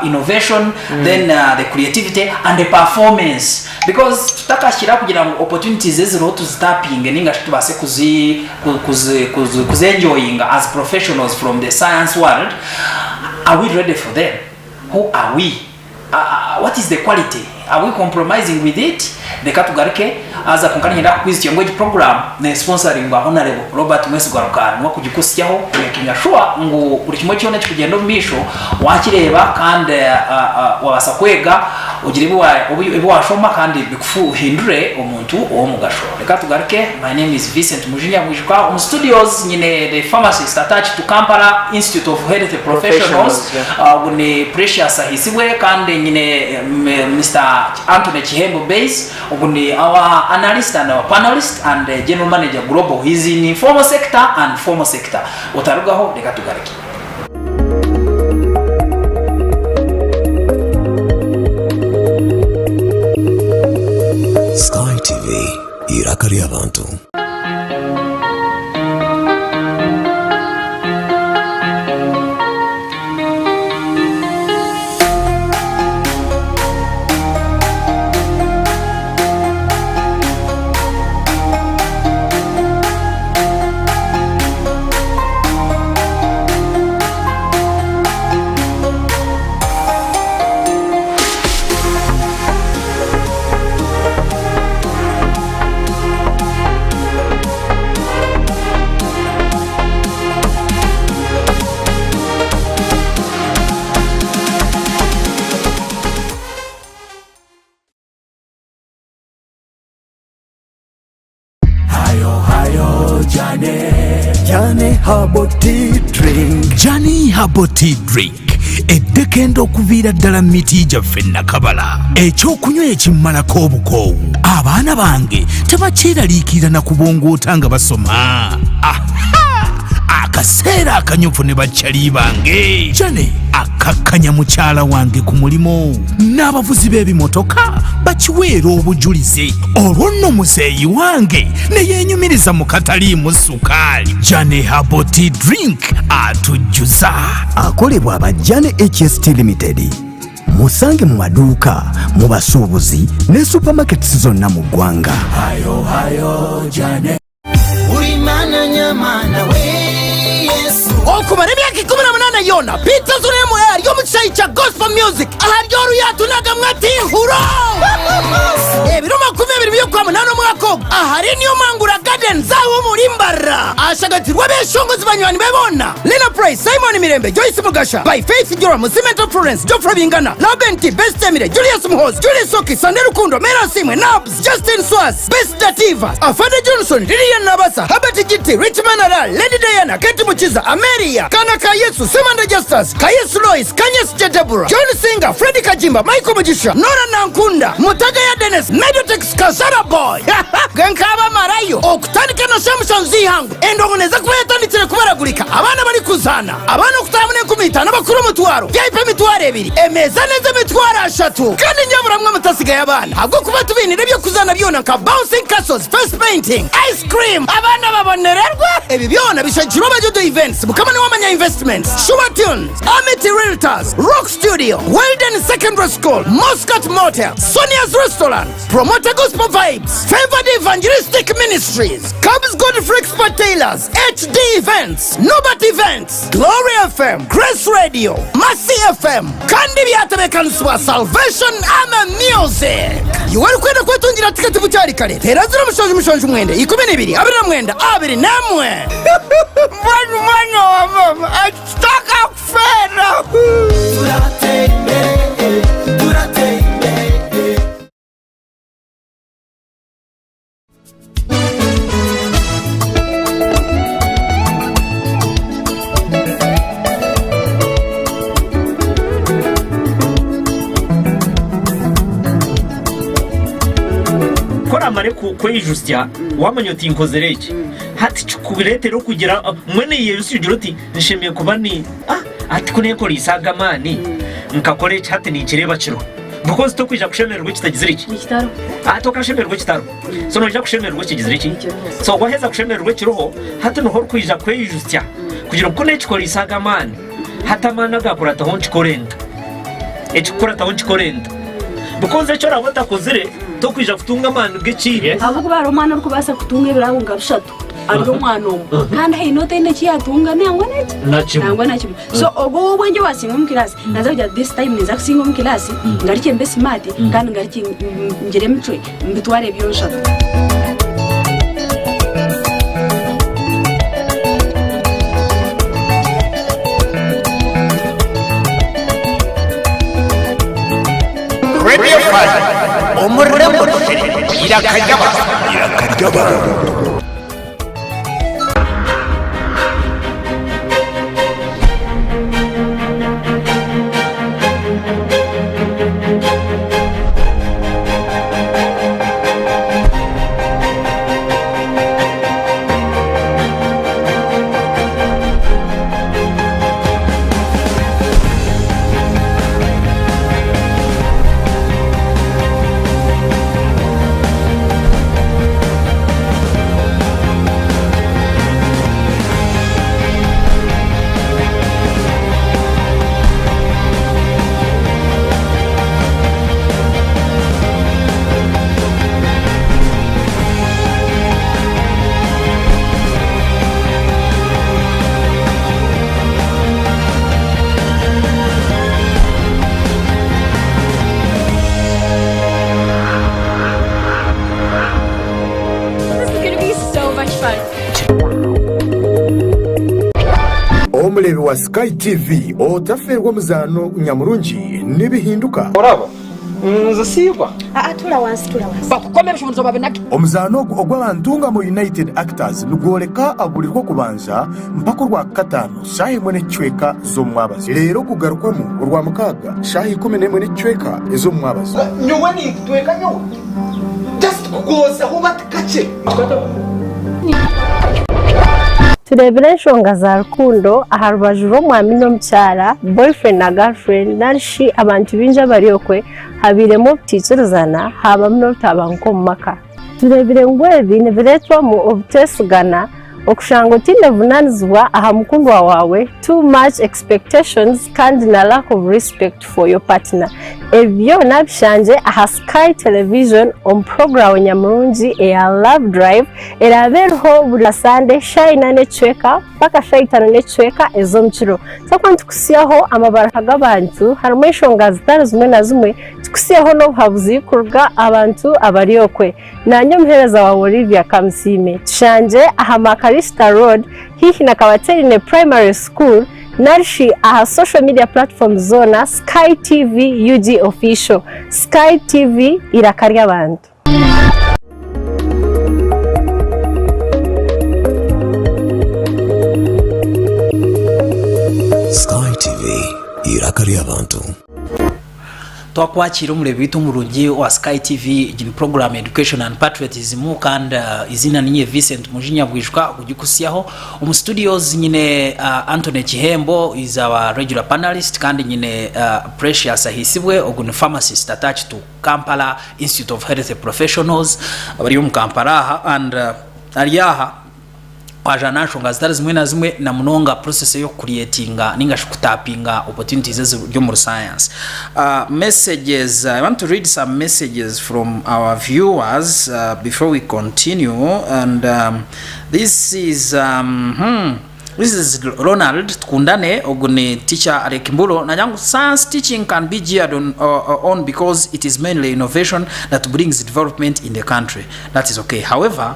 Speaker 1: innovation, then the creativity and the performance. Because tutakashira kugira ngo opportunities eziro tuzitaping ninga tubase kuzenjoying as professionals from the science world. Are we ready for them? Who are we? What is the quality? Are we compromising with it? Reka tugaruke aza kunkana nyenda quiz cyangwa program na sponsoring wa honorable Robert Mwesigwarukana ngo kugikusyaho kuyakinya shwa ngo buri kimwe cyone kigendo mbisho wakireba kandi wabasa kwega ugire ibo washoma kandi bikufu hindure omuntu wo mugasho. Reka tugaruke. My name is Vicent Mujinya Bwijuka on studios nyine the pharmacist attached to Kampala Institute of Health Professionals. Gune Precious ahisiwe kandi nyine Mr. Anthony Chihembo base oguni our analyst and our panelist and general manager global. He's in informal sector and formal sector. Otarugaho reka tugariki.
Speaker 4: Sky TV irakari abantu.
Speaker 6: Johnny Herbal Tea Drink. Johnny Herbal Tea Drink. Eddekendo okuvira ddala miti gyaffe Nakabala. Ekyokunywa ekimmalako obukoowu. Abaana bange tebakyeraliikirira na kubongoota nga basoma. Akaseera akanyufu ne bakyali bange. Jane akakkanya mukyala wange ku mulimo. N'abavuzi b'ebimotoka bakiweera obujulize. Olwo nno muzeeyi wange ne yeenyumiriza mu kataliimu sukaali. Jane Herbal Tea Drink atujjuza.
Speaker 10: Akolebwa aba Jane HST Limited. Musange mu maduuka, mu basuubuzi ne supermarkets zonna mu ggwanga.
Speaker 6: Hayo Jane. Ulimana nyamana we Yesu. okumara emyaka 18 yona Peter Zuremo yo mu kisayi kya gospel music aharyo ruyatunaga mwati huro ebiro 20 byo kwa munano mwako ahari niyo mangura garden zawo muri mbara ashagatirwa beshongozi banywani bebona Lena Price Simon Mirembe Joyce Mugasha by Faith Jora Musimento Florence Geoffrey Bingana Labenti Best Emire Julius Muhoz Julius Soki Sande Rukundo Mera Simwe Nabs Justin Swas Best Dativa Afande Johnson Lilian Nabasa Habert Giti Richmond Aral Lady Diana Keti Muchiza Ameria Kanaka Yesu Simanda Justus Kayes Lois Kanyes Jedebura John Singer Freddy Kajimba Michael Mujisha Nora Nankunda Mutaga ya Dennis Medotex Kasara Boy Gankaba Marayo Okutanika na Samson Zihangu Endongoneza kuyatandikire kubaragurika abana bari kuzana abana okutamune kumita n'abakuru mutwaro byayipe mitwaro ebiri emeza neza mitwaro 3 kandi nyaburamwe mutasigaye abana ahubwo kuba tubinire byo kuzana byona nka bouncing castles face painting ice cream abana babonererwa ebi byona bishakiro bajudo events bukamane wamanya investments Sure Tunes Amity Realtors Rock Studio Weldon Secondary School Muscat Motel Sonia's Restaurant Promoter Gospel Vibes Favored Evangelistic Ministries Cubs Gotv Expert Tailors HD Events Nobat Events Glory FM Grace Radio Mercy FM kandi byatabekanswa Salvation Ama Music yuwari kwenda kwetungira tiketi bucyari kare terazira mushonje mwende 12 abira mwenda abiri namwe mwana wa mama ataka kufera
Speaker 11: mare kwijusya wamanya uti nkozereke hati cyukubiretero kugira mwene Yesu ati nshimiye kuba ni ati kune ko risaga mani nkakore cyate ni kireba kiro because to kwija kushemererwa kitagize iki kitaro atoka kushemererwa kitaro so no kushemererwa kigize iki so waheza kushemererwa kiroho hati no hor kwija kwijusya kugira kune cyiko risaga mani hata mana gakurata honchi korenda echikurata honchi korenda because echo rabota kozere to kwija kutunga manu geki
Speaker 12: avuga baromana ruko basa kutunga birahunga rushatu aryo mwana omwe kandi inote ine kiyatunga nangwa nachi so ogo bwenje wasinga mu class nazaja this time neza kusinga mu class ngarike mbe smart kandi ngarike ngire mutwe mbitware byo rushatu
Speaker 6: Radio 5 umurembo irakajaba
Speaker 13: Omulebi wa Sky TV otaferwa muzano nyamurungi nibihinduka
Speaker 14: oraba nzasibwa
Speaker 12: tula wansi bakukomera shumzo babenaki
Speaker 13: omuzano ogw'abantunga mu United Actors lugoleka abulirwa kubanza mpaka rwa katano shahi mwene chweka zo mwabazi rero kugarukwamu rwa mukaga shahi 11 ne chweka ezo mwabazi
Speaker 14: nyuwe ni tweka nyuwe just kugoza hubatikache
Speaker 15: turebere enshonga za rukundo aha rubaju rw'omwami n'omukyara boyfriend na girlfriend narishi abantu binja bariokwe habiremu obutikirizana habamu n'obutabanguka omu maka turebere ngu ebi nibireetwamu obuteesigana okushanga otine vunanizibwa aha mukundwa wawe too much expectations kandi na lack of respect for your partner ebyo nabishanje aha Sky Television on program nyamurungi eya Love Drive erabereho buri Sunday shayina necweka paka shayitano necweka ezo mukiro so kwantu kusiyaho amabaraka g'abantu harimo enshonga zitari zimwe na zimwe tukusiyaho n'obuhabuzi kurga abantu abariyokwe nanyo muhereza wa Olivia Kamsime tushanje aha Makarista Road hihi na Kabaterine Primary School Narshi aha social media platforms zona Sky TV UG official Sky TV irakarya abantu
Speaker 4: Sky TV irakarya abantu
Speaker 1: twakwakira umurebe bitu umurungi wa Sky TV igini program Education and Patriotism kandi izina ninye Vicent Mujinya Bwijuka kugikusiyaho studios nyine Anthony Chihembo is our regular panelist kandi nyine Precious ahisibwe ogun pharmacist attached to Kampala Institute of Health Professionals abari mu Kampala and ariyaha wajana nshonga zitari zimwe na zimwe na munonga process yo creatinga ninga shukutapinga opportunities zo mu science. Messages, I want to read some messages from our viewers before we continue, and this is Ronald Tukundane ogune teacher at Kimbulo. Najangu science teaching can be geared on because it is mainly innovation that brings development in the country. That is okay. However,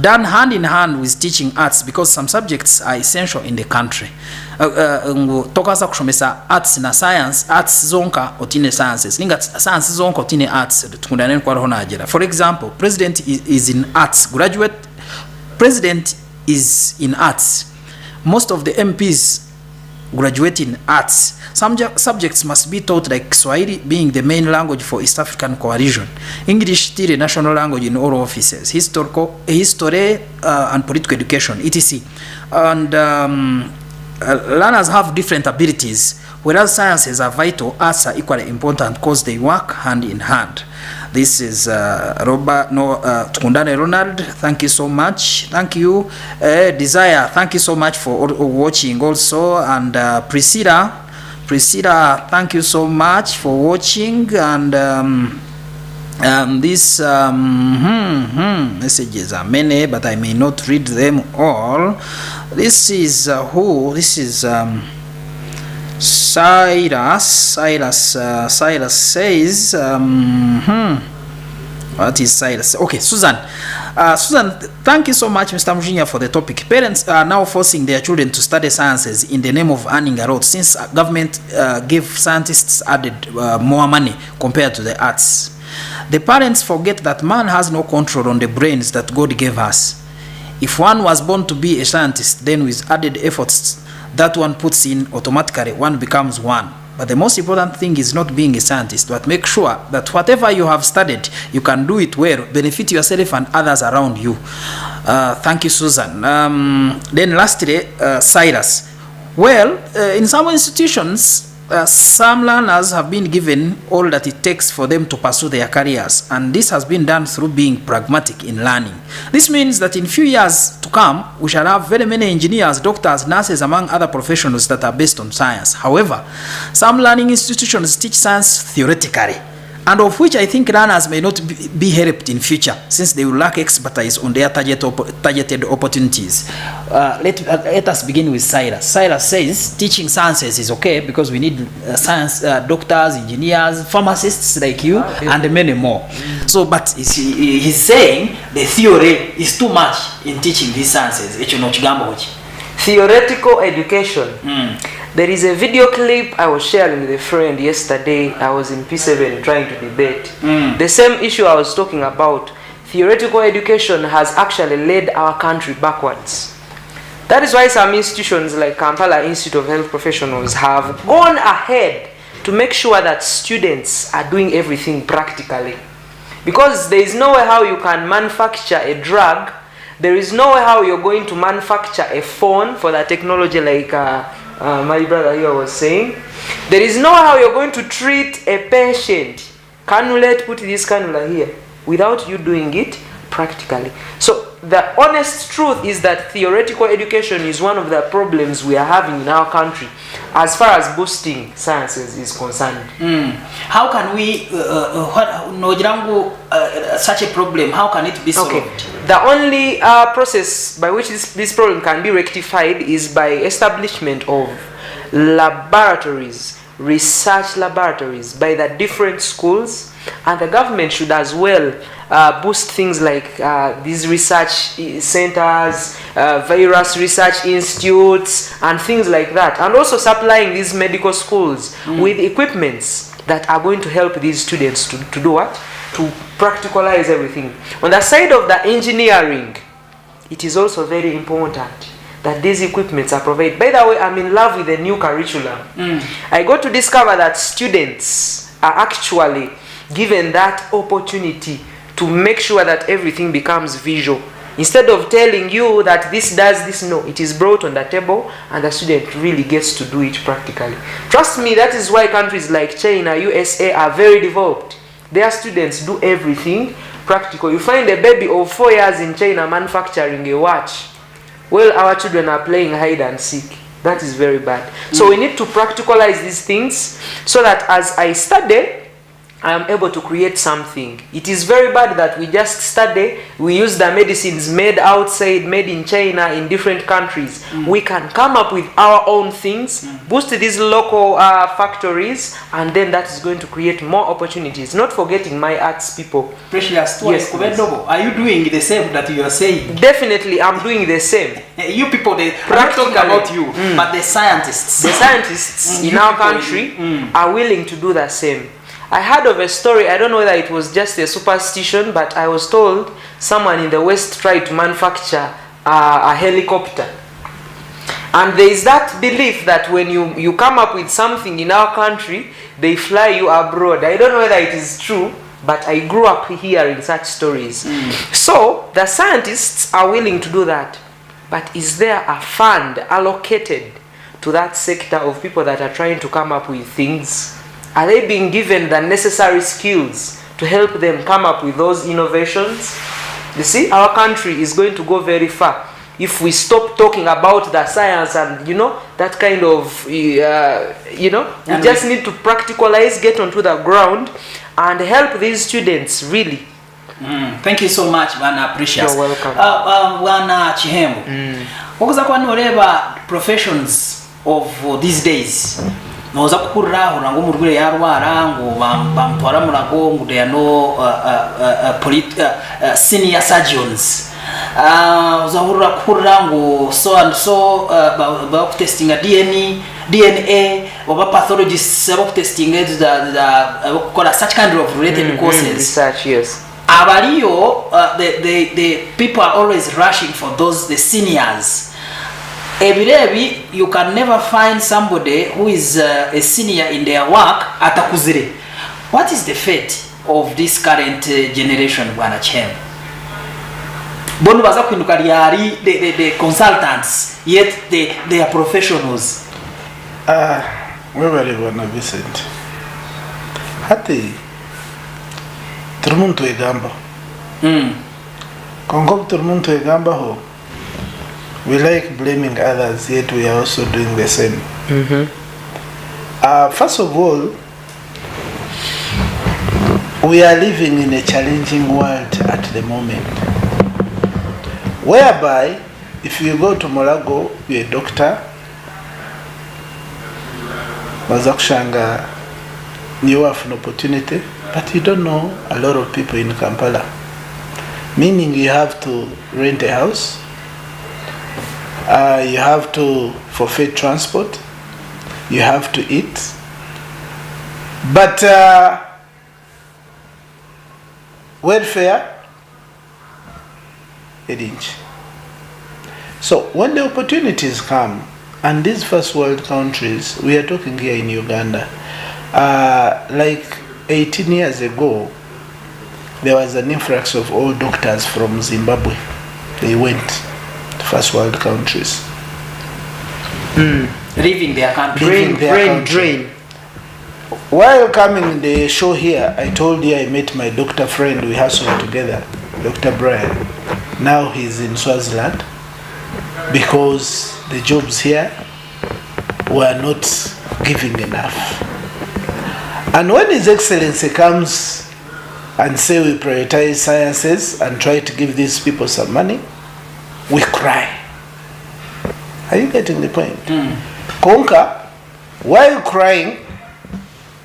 Speaker 1: done hand in hand with teaching arts because some subjects are essential in the country. Tokasa kushomesa arts na science, arts zonka otine sciences. Ninga science zonka otine arts. Tukundane kwa roho na ajira. For example, president is in arts. Graduate president is in arts. Most of the MPs graduate in arts. Some subjects must be taught, like Swahili being the main language for East African coalition, English still a national language in all offices, history and political education, etc. And learners have different abilities, whereas sciences are vital, arts are equally important because they work hand in hand. This is Tukundane Ronald, thank you so much. Thank you. Desire, thank you so much for watching also. And Priscilla, thank you so much for watching. And these messages are many, but I may not read them all. This is who? This is Silas says, what is Silas? Okay, Susan, thank you so much, Mr. Mujinya, for the topic. Parents are now forcing their children to study sciences in the name of earning a lot, since government gave scientists added more money compared to the arts. The parents forget that man has no control on the brains that God gave us. If one was born to be a scientist, then with added efforts that one puts in, automatically one becomes one. But the most important thing is not being a scientist, but make sure that whatever you have studied, you can do it well, benefit yourself and others around you. Thank you, Susan. Then lastly, Cyrus. Well, in some institutions, some learners have been given all that it takes for them to pursue their careers, and this has been done through being pragmatic in learning. This means that in few years to come, we shall have very many engineers, doctors, nurses, among other professions that are based on science. However, some learning institutions teach science theoretically, and of which I think learners may not be helped in future, since they will lack expertise on their targeted opportunities. Let us begin with Cyrus. Cyrus says teaching sciences is okay because we need science doctors, engineers, pharmacists like you, and many more. So, but he's saying the theory is too much in teaching these sciences.
Speaker 2: Theoretical education. There is a video clip I was sharing with a friend yesterday. I was in P7 trying to debate. The same issue I was talking about. Theoretical education has actually led our country backwards. That is why some institutions like Kampala Institute of Health Professionals have gone ahead to make sure that students are doing everything practically. Because there is no way how you can manufacture a drug. There is no way how you're going to manufacture a phone for that technology like my brother here was saying. There is no how you're going to treat a patient. Cannulate, put this cannula here, without you doing it practically. So the honest truth is that theoretical education is one of the problems we are having in our country as far as boosting sciences is concerned.
Speaker 1: How can we, such a problem, how can it be solved?
Speaker 2: Okay. The only process by which this problem can be rectified is by establishment of laboratories, research laboratories by the different schools, and the government should as well boost things like these research centers, various research institutes, and things like that, and also supplying these medical schools with equipments that are going to help these students to do what? To practicalize everything. On the side of the engineering, it is also very important that these equipments are provided. By the way, I'm in love with the new curriculum. I got to discover that students are actually given that opportunity to make sure that everything becomes visual. Instead of telling you that this does this, no, it is brought on the table and the student really gets to do it practically. Trust me, that is why countries like China, USA are very developed. Their students do everything practical. You find a baby of 4 years in China manufacturing a watch. Well, our children are playing hide and seek. That is very bad. So we need to practicalize these things so that as I study, I am able to create something. It is very bad that we just study, we use the medicines made outside, made in China, in different countries. We can come up with our own things, boost these local factories, and then that is going to create more opportunities. Not forgetting my arts people.
Speaker 1: Precious, yes, are you doing the same that you are saying?
Speaker 2: Definitely, I'm doing the same.
Speaker 1: You people, I'm not talking about you, but the scientists.
Speaker 2: The scientists in our country are willing to do the same. I heard of a story, I don't know whether it was just a superstition, but I was told someone in the West tried to manufacture a helicopter. And there is that belief that when you come up with something in our country, they fly you abroad. I don't know whether it is true, but I grew up hearing such stories. So, the scientists are willing to do that. But is there a fund allocated to that sector of people that are trying to come up with things? Are they being given the necessary skills to help them come up with those innovations? You see, our country is going to go very far if we stop talking about the science and, that kind of, we just need to practicalize, get onto the ground, and help these students really.
Speaker 1: Thank you so much, Bwana Precious.
Speaker 2: You're welcome.
Speaker 1: Bwana Chihembo. Okuza kwa noreba professions of these days. Noza kukurira urango murwire yarwara ngo bamutwara murago ngo they are no senior surgeons. Uzahurira kurira ngo so and so ba testinga DNA oba pathologists aba testing the such kind of related courses.
Speaker 2: Research, yes.
Speaker 1: Abaliyo the people are always rushing for the seniors. Ebirebi, you can never find somebody who is a senior in their work atakuzire. What is the fate of this current generation, Bwana Chihembo? Bono baza kuinuka lyari the consultants, yet they are professionals.
Speaker 3: Webale Bwana Vicent. Hati turmuntu egamba. Kongo turmuntu egamba ho. We like blaming others, yet we are also doing the same. First of all, we are living in a challenging world at the moment, whereby if you go to Molago, you're a doctor, Wazakushanga, you have an opportunity, but you don't know a lot of people in Kampala. Meaning you have to rent a house, you have to forfeit transport, you have to eat, but welfare, a inch. So when the opportunities come, and these first world countries, we are talking here in Uganda, like 18 years ago, there was an influx of all doctors from Zimbabwe. They went to first world countries.
Speaker 1: Leaving their country.
Speaker 3: Brain drain. While coming the show here, I told you I met my doctor friend, we hustled together, Dr. Brian. Now he's in Swaziland because the jobs here were not giving enough. And when His Excellency comes and say we prioritize sciences and try to give these people some money, we cry. Are you getting the point? Konka, while crying,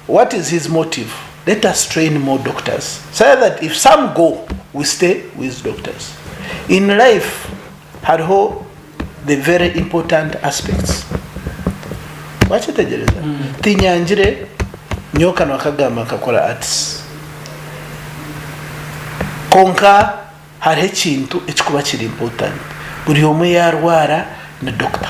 Speaker 3: what is his motive? Let us train more doctors, so that if some go, we stay with doctors. In life, hariho the very important aspects. Wachitegereza tinyanjire nyoka nakagamba kakora arts konka hariho ekintu ekikuba kiri important. Buri omwe yarwara na doctor.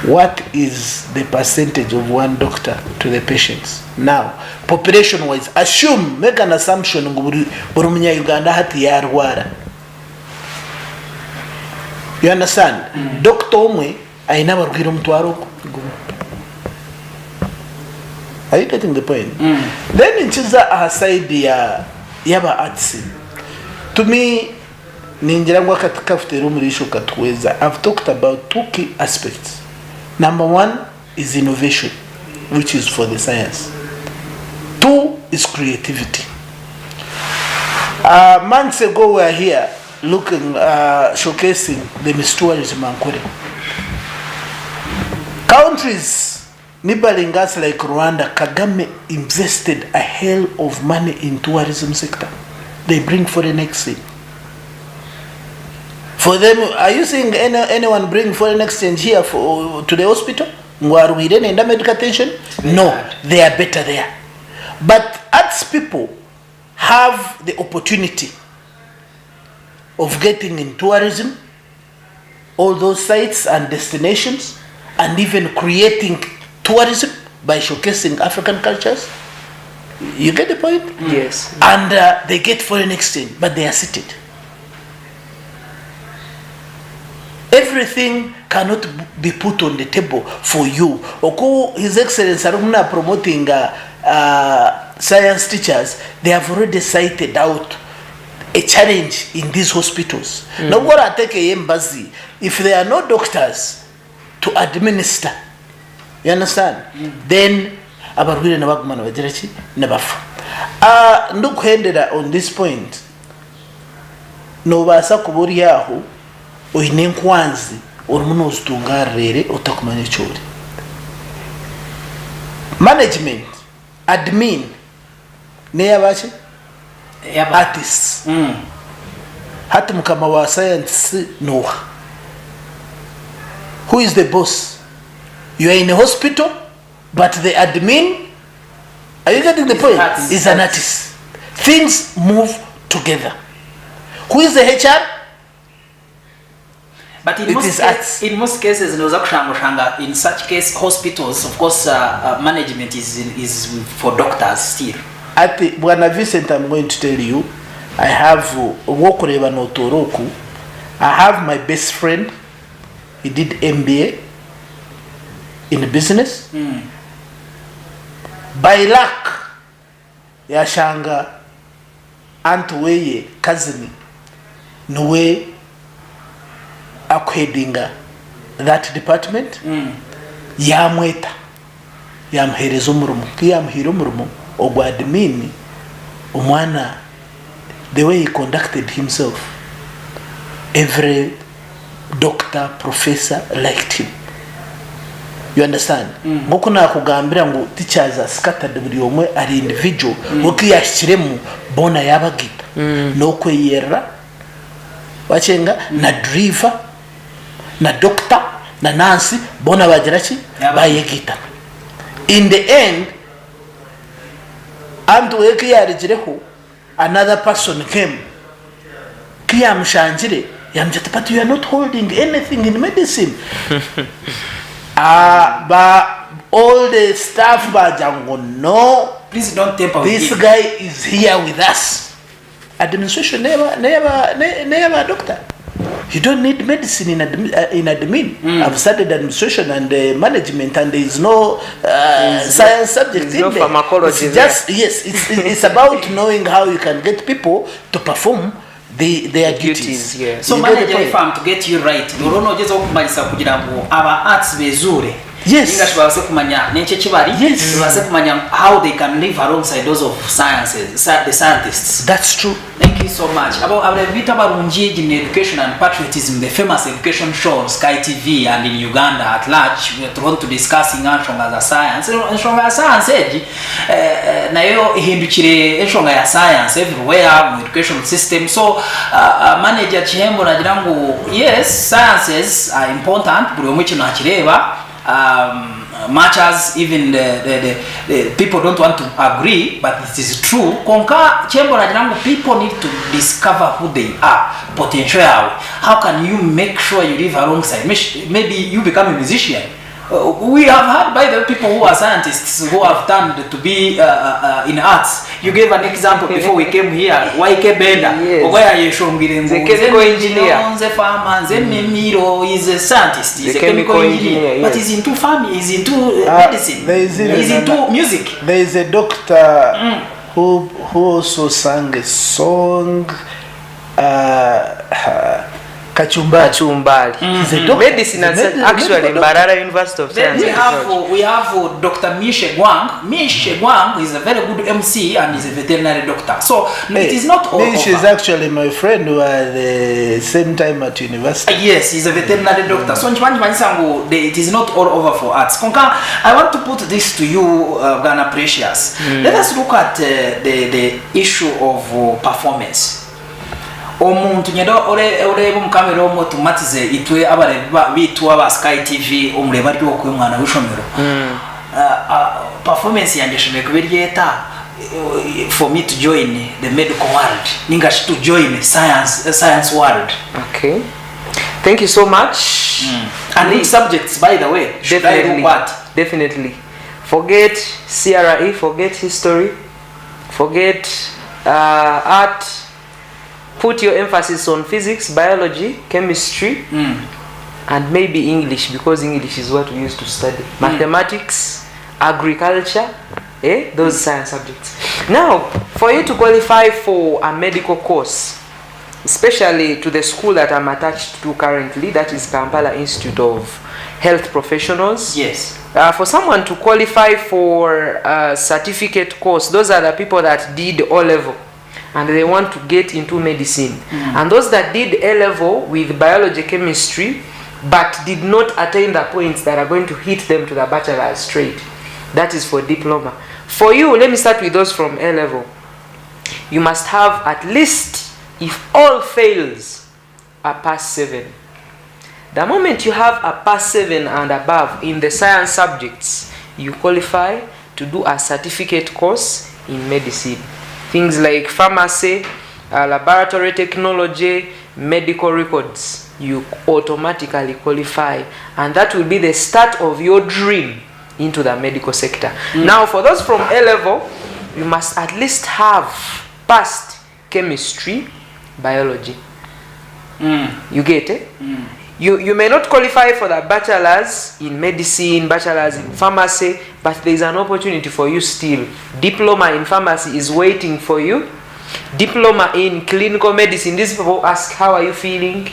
Speaker 3: What is the percentage of one doctor to the patients? Now, population wise, assume, make an assumption buri Uganda hati yarwara. You understand? Doctor omwe aina barwira mutwaro. Are you getting the point? Then nchiza aside yaba arts. To me, ninjirangwa katika futero murisho katweza. I've talked about two key aspects. Number one is innovation, which is for the science. Two is creativity. Months ago we were here looking, showcasing the Miss Tourism Ankore. Countries neighboring us like Rwanda, Kagame invested a hell of money in tourism sector. They bring foreign exchange. For them, are you seeing anyone bring foreign exchange here to the hospital? Ngwarwire and medical attention? No, they are better there. But arts people have the opportunity of getting in tourism, all those sites and destinations, and even creating tourism by showcasing African cultures. You get the point?
Speaker 2: Yes.
Speaker 3: And they get foreign exchange, but they are seated. Everything cannot be put on the table for you. Oku His Excellency Arumna promoting science teachers, they have already cited out a challenge in these hospitals. Now what I take a embassy, if there are no doctors to administer, you understand? Then abarwire nabagumana bagiraki nabafa. Ndukuhendera on this point. Nobasa kuburi yaho oyine nkwanzi orumuntu uzitungarere utakumanya cyori. Management, admin, ne yabache? Artists. Hati mukama wa science Noah. Who is the boss? You are in a hospital, but the admin, are you getting the point? Is an artist. Things move together. Who is the HR?
Speaker 1: But in most cases, in such case, hospitals, of course, management is for doctors still.
Speaker 3: At Bwana Vicent, I'm going to tell you, I have Wokoreba no Toroku. I have my best friend. He did MBA in business. By luck, yashanga Antweye cousin Nowe akwedinga that department. Yamweta yamhereza umurumo kiyamhira umurumo ogwa admin umwana. The way he conducted himself, every doctor, professor liked him. You understand? Ngoko nakugambira ngo teachers are scattered buri omwe ari individual ukiyashiremu bona yabagita no kweyera bachenga na driver na doctor na nurse bona bagiraki bayegita. In the end, antu eki yarigireho, another person came kiyamshanjire yamjata, but you are not holding anything in medicine. But all the staff bajango, no,
Speaker 1: please don't temper with
Speaker 3: this guy is here with us. Administration never doctor. You don't need medicine in admin. I've studied administration and management, and there is no science subject in
Speaker 2: no
Speaker 3: there.
Speaker 2: Pharmacology.
Speaker 3: It's just yes, it's about knowing how you can get people to perform their duties.
Speaker 1: So manager, if I'm to get you right, urono ugeze kumanyisa kugira ngo aba arts bezure.
Speaker 3: Yes.
Speaker 1: Ingashi baze kumanya n'icyo kibari. Yes. Baze kumanya how they can live alongside those of sciences, the scientists.
Speaker 3: That's true.
Speaker 1: Thank you so much. About Vita Barunji in education and patriotism, the famous education show Sky TV and in Uganda at large, we are to discussing Nshonga as a science. Nshonga as science, na yo hindukire Nshonga ya science everywhere in education system. So manager Chihembo na jirangu, yes, sciences are important, buri omuchi na chireba. Much as even the people don't want to agree, but it is true. Konka chembo na jangu, people need to discover who they are, potential. How can you make sure you live alongside? Maybe you become a musician. We have had by the people who are scientists who have turned to be in arts. You gave an example before we came here. YK Benda,
Speaker 2: the chemical engineer.
Speaker 1: The farmer, the Mimiro is a scientist. He's a chemical engineer, but he's into farming. He's into medicine. He's into music.
Speaker 3: There is a doctor who also sang a song.
Speaker 2: Kachumbali. Medicine actually Mbarara University of Science.
Speaker 1: We have Dr. Mishe Gwang. Mishe Gwang is a very good MC and is a veterinary doctor. So it is not all
Speaker 3: Mishe is actually my friend who are the same time at university.
Speaker 1: Yes, he's a veterinary doctor. So it is not all over for arts. I want to put this to you, Ghana Precious. Let us look at the issue of performance. Omuntu nyedo ore mukamera omutumatize itwe abareba bitu aba Sky TV omureba ryo ko umwana wishomero performance yanjye shime kubiryeta for me to join the medical world ningashi to join science world.
Speaker 2: Okay, thank you so much.
Speaker 1: And which subjects, by the way,
Speaker 2: definitely forget CRE, forget history, forget art. Put your emphasis on physics, biology, chemistry, and maybe English, because English is what we used to study. Mathematics, agriculture, those science subjects. Now, for you to qualify for a medical course, especially to the school that I'm attached to currently, that is Kampala Institute of Health Professionals.
Speaker 1: Yes.
Speaker 2: For someone to qualify for a certificate course, those are the people that did O-level. And they want to get into medicine. And those that did A-level with biology, chemistry, but did not attain the points that are going to hit them to the bachelor's straight. That is for diploma. For you, let me start with those from A-level. You must have at least, if all fails, a pass 7. The moment you have a pass 7 and above in the science subjects, you qualify to do a certificate course in medicine. Things like pharmacy, laboratory technology, medical records, you automatically qualify, and that will be the start of your dream into the medical sector. Now, for those from A-level, you must at least have passed chemistry, biology. You get it? You may not qualify for the bachelor's in medicine, bachelor's in pharmacy, but there is an opportunity for you still. Diploma in pharmacy is waiting for you. Diploma in clinical medicine. These people ask, how are you feeling?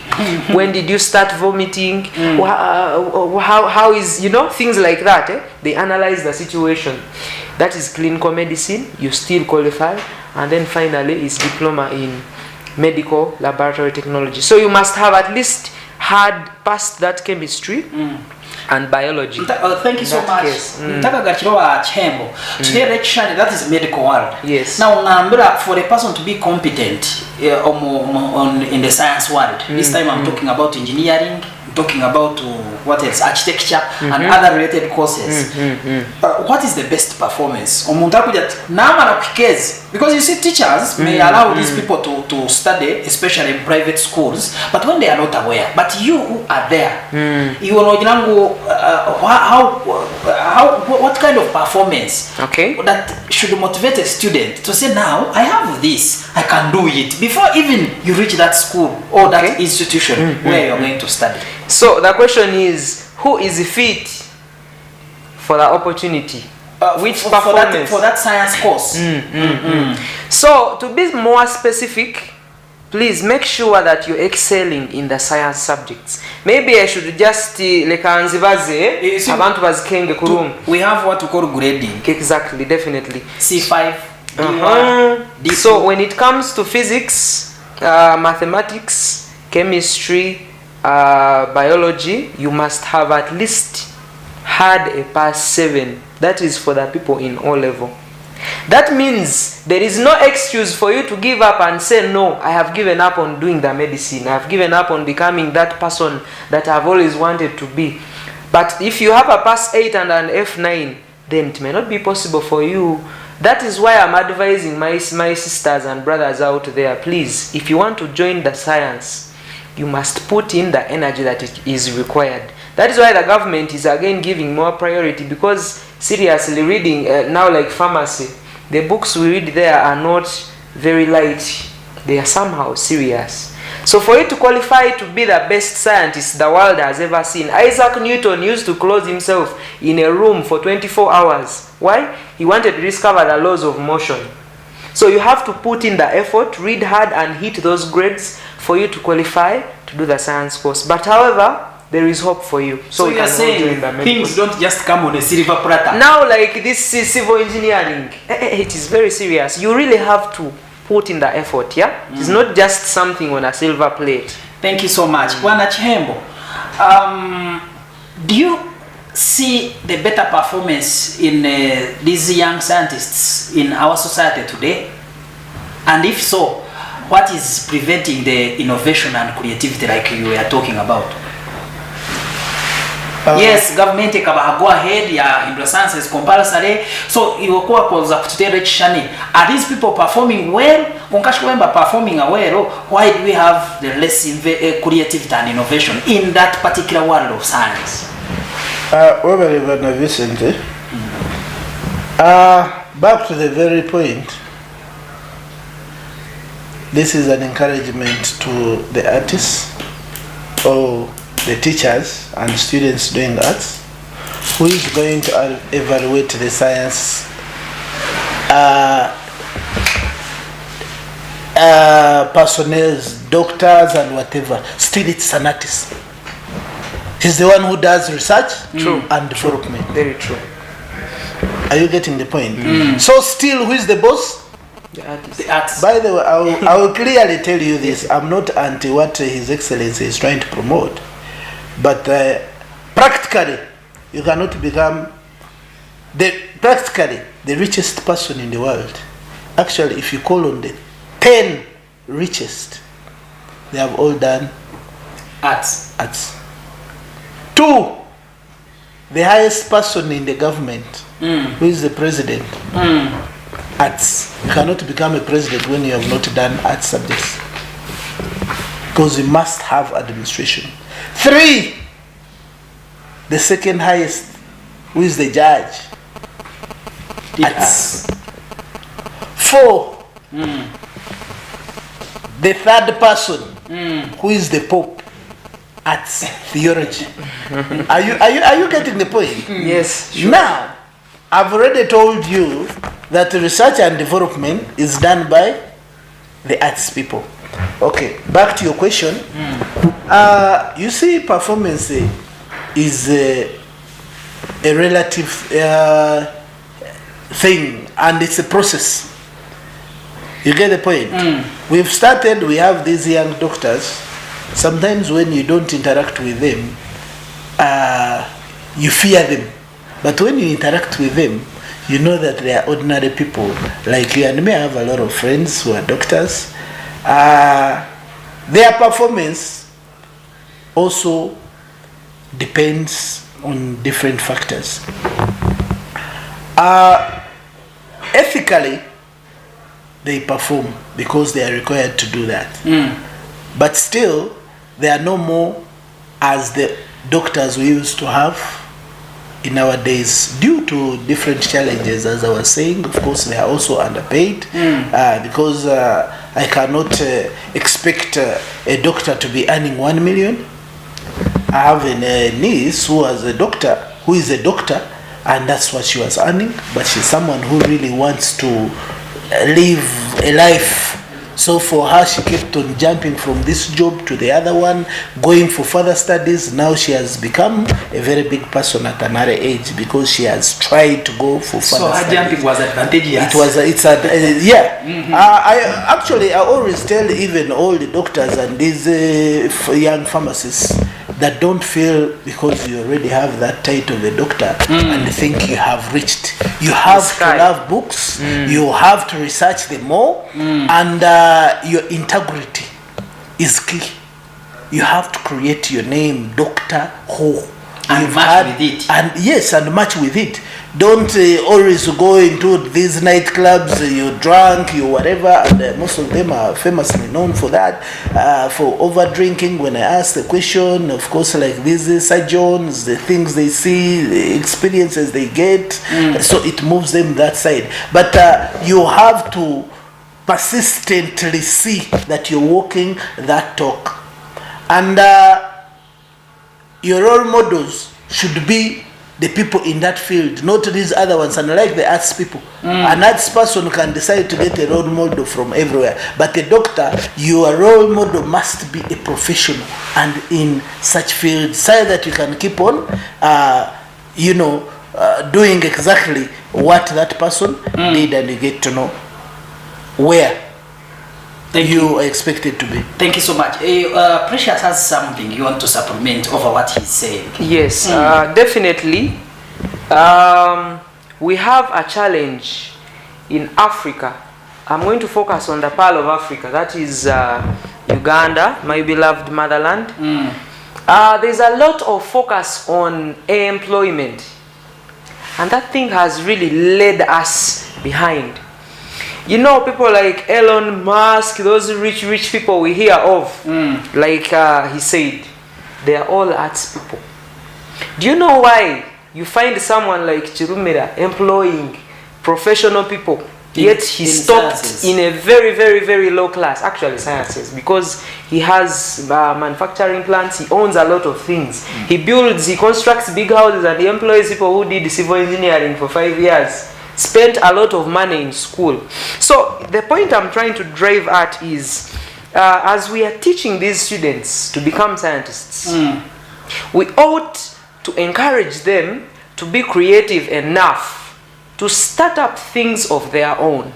Speaker 2: When did you start vomiting? How is, things like that. They analyze the situation. That is clinical medicine. You still qualify. And then finally is diploma in medical laboratory technology. So you must have at least had passed that chemistry and biology.
Speaker 1: Thank you so much. Today lecture, that is medical world.
Speaker 2: Yes.
Speaker 1: Now, for a person to be competent in the science world, this time I'm talking about engineering, talking about what else, architecture and other related courses. What is the best performance? Because you see, teachers may allow these people to study, especially in private schools, but when they are not aware. But you who are there, you know what kind of performance that should motivate a student to say, now I have this, I can do it, before even you reach that school or that institution where you're going to study.
Speaker 2: So the question is, who is fit for the opportunity? Which performance?
Speaker 1: For that science course.
Speaker 2: So to be more specific, please make sure that you're excelling in the science subjects. Maybe I should just leka nzibaze abantu bazikenge ku room.
Speaker 1: We have what we call grading.
Speaker 2: Exactly, definitely.
Speaker 1: C5, D1, D2.
Speaker 2: So when it comes to physics, mathematics, chemistry, biology, you must have at least had a pass 7. That is for the people in O level. That means there is no excuse for you to give up and say, no, I have given up on doing the medicine. I have given up on becoming that person that I've always wanted to be. But if you have a pass 8 and an F9, then it may not be possible for you. That is why I'm advising my sisters and brothers out there, please, if you want to join the science, you must put in the energy that it is required. That is why the government is again giving more priority, because seriously reading now, like pharmacy, the books we read there are not very light. They are somehow serious. So for you to qualify to be the best scientist the world has ever seen, Isaac Newton used to close himself in a room for 24 hours. Why? He wanted to discover the laws of motion. So you have to put in the effort, read hard and hit those grades for you to qualify to do the science course. But however, there is hope for you.
Speaker 1: So you are saying things don't just come on a silver platter.
Speaker 2: Now, like this civil engineering, it is very serious. You really have to put in the effort, yeah? It's not just something on a silver plate.
Speaker 1: Thank you so much. Bwana Chihembo, do you see the better performance in these young scientists in our society today? And if so, what is preventing the innovation and creativity like you were talking about? Yes, government ikaba go ahead ya in the sciences compulsory, so iwokuwa kuza kututera chishani. Are these people performing well? Unkashwemba performing well, why do we have the less creativity and innovation in that particular world of science?
Speaker 3: Over Vicent, back to the very point. This is an encouragement to the artists or the teachers and students doing arts, who is going to evaluate the science personnel, doctors and whatever. Still it's an artist. He's the one who does research and development.
Speaker 2: Very true.
Speaker 3: Are you getting the point? So still, who is the boss?
Speaker 2: The artist.
Speaker 1: The artist.
Speaker 3: By the way, I will clearly tell you this. I'm not anti what His Excellency is trying to promote. But practically, you cannot become practically the richest person in the world. Actually, if you call on the 10 richest, they have all done
Speaker 1: arts.
Speaker 3: 2, the highest person in the government, who is the president, arts. You cannot become a president when you have not done arts subjects, because you must have administration. 3, the second highest, who is the judge, arts. 4, the third person, who is the Pope, arts, theology. Are you getting the point?
Speaker 2: Yes. Sure.
Speaker 3: Now, I've already told you that research and development is done by the arts people. Okay, back to your question. You see, performance is a relative thing, and it's a process. You get the point? We've started, we have these young doctors. Sometimes when you don't interact with them, you fear them. But when you interact with them, you know that they are ordinary people like you and me. I have a lot of friends who are doctors. Their performance also depends on different factors. Ethically, they perform because they are required to do that. But still, they are no more as the doctors we used to have in our days, due to different challenges. As I was saying, of course, they are also underpaid, because I cannot expect a doctor to be earning 1 million. I have a niece who is a doctor, and that's what she was earning. But she's someone who really wants to live a life So for her, she kept on jumping from this job to the other one, going for further studies. Now she has become a very big person at an early age because she has tried to go for further
Speaker 1: So her
Speaker 3: studies.
Speaker 1: jumping was advantageous.
Speaker 3: I always tell even all the doctors and these young pharmacists that don't feel because you already have that title of a doctor and think you have reached. You have to love books, you have to research them more, and your integrity is key. You have to create your name, Doctor Who.
Speaker 1: And match with it.
Speaker 3: And yes, and match with it. Don't always go into these nightclubs, you're drunk, you whatever, and most of them are famously known for that, for over drinking. When I ask the question, of course, like these surgeons, the things they see, the experiences they get, so it moves them that side. But you have to persistently see that you're walking that talk. And your role models should be the people in that field, not these other ones. And like the arts people, an arts person can decide to get a role model from everywhere, but a doctor, your role model must be a professional and in such fields, so that you can keep on doing exactly what that person did, and you get to know where you are expected to be.
Speaker 1: Thank you so much. Precious has something you want to supplement over what he's saying.
Speaker 2: Yes, definitely. We have a challenge in Africa. I'm going to focus on the Pearl of Africa, that is Uganda, my beloved motherland. There's a lot of focus on employment, and that thing has really led us behind. You know, people like Elon Musk, those rich people we hear of, like he said, they are all arts people. Do you know why you find someone like Chirumira employing professional people, yet he stopped sciences in a very, very, very low class, actually sciences, because he has manufacturing plants, he owns a lot of things. He builds, he constructs big houses, and he employs people who did civil engineering for 5 years. Spent a lot of money in school. So the point I'm trying to drive at is, as we are teaching these students to become scientists, we ought to encourage them to be creative enough to start up things of their own.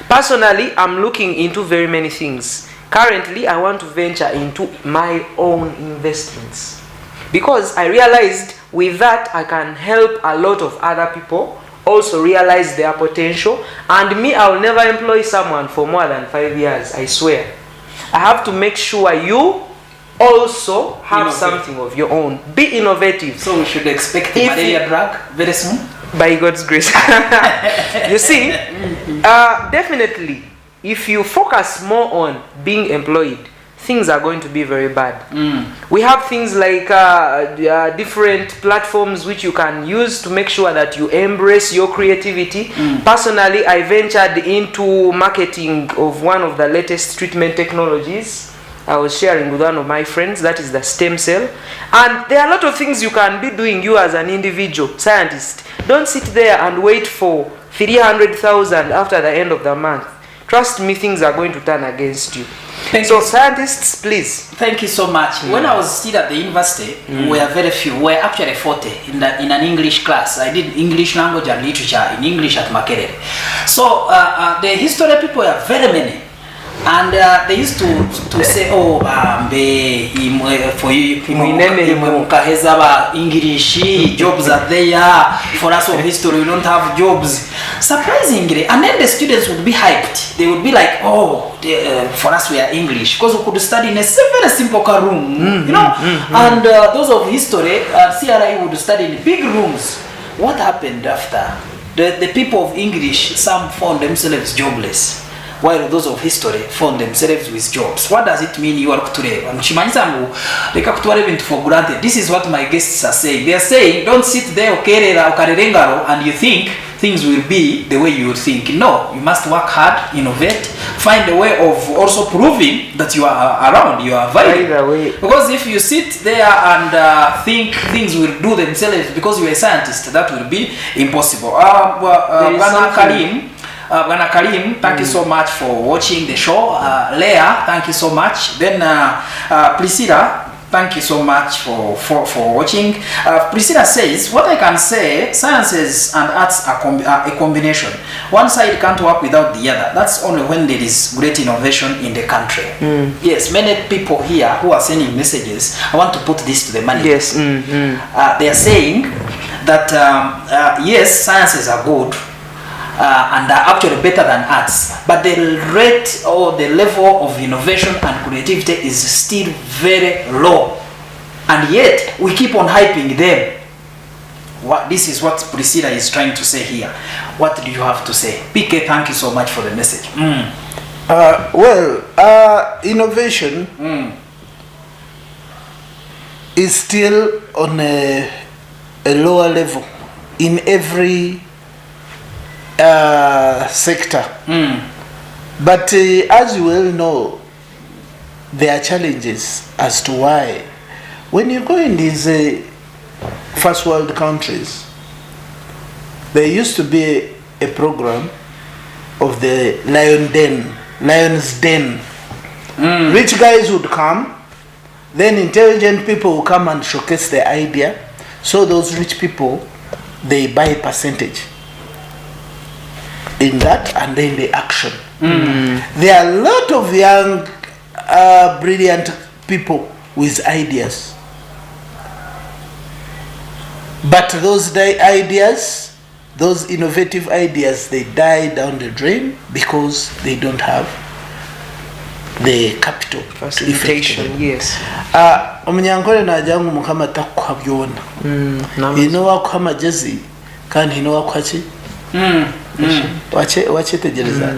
Speaker 2: Personally, I'm looking into very many things. Currently, I want to venture into my own investments, because I realized with that I can help a lot of other people also realize their potential. And me, I will never employ someone for more than 5 years, I swear. I have to make sure you also have something of your own. Be innovative.
Speaker 1: So we should expect a malaria drug very soon?
Speaker 2: By God's grace. You see, definitely, if you focus more on being employed, things are going to be very bad. We have things like different platforms which you can use to make sure that you embrace your creativity. Personally, I ventured into marketing of one of the latest treatment technologies. I was sharing with one of my friends, that is the stem cell. And there are a lot of things you can be doing, you as an individual scientist. Don't sit there and wait for 300,000 after the end of the month. Trust me, things are going to turn against you. Scientists, please.
Speaker 1: Thank you so much. When I was still at the university, we were very few. We were actually 40 in an English class. I did English language and literature in English at Makerere. So the history people were very many. And they used to say, oh, for you, English, jobs are there. For us of history, we don't have jobs. Surprisingly, and then the students would be hyped. They would be like, oh, for us we are English, because we could study in a very simple room, you know. And those of history, CRI would study in big rooms. What happened after? The people of English, some found themselves jobless, while those of history found themselves with jobs. What does it mean you are today? For granted. This is what my guests are saying. They are saying, don't sit there and you think things will be the way you would think. No, you must work hard, innovate, find a way of also proving that you are around, you are valuable. Because if you sit there and think things will do themselves because you are a scientist, that will be impossible. Karim, Bwana Karim, thank you so much for watching the show. Leah, thank you so much. Then Priscilla, thank you so much for watching. Priscilla says, what I can say, sciences and arts are a combination. One side can't work without the other. That's only when there is great innovation in the country. Yes, many people here who are sending messages, I want to put this to the money.
Speaker 2: Yes.
Speaker 1: They are saying that, yes, sciences are good, and are actually better than arts, but the rate or the level of innovation and creativity is still very low, and yet we keep on hyping them. This is what Priscilla is trying to say here. What do you have to say? PK, thank you so much for the message.
Speaker 3: Innovation is still on a lower level in every sector. But as you well know, there are challenges as to why. When you go in these first world countries, there used to be a program of the lion's den. Rich guys would come, then intelligent people will come and showcase their idea. So those rich people, they buy a percentage in that, and then the action. There are a lot of young, brilliant people with ideas, but those ideas, those innovative ideas, they die down the drain because they don't have the capital
Speaker 2: facilitation. Yes.
Speaker 3: Omunyankole najangu mukama takuha byona. Ino wakuha magezi kandi ino wakuha ki? Wachetegereza.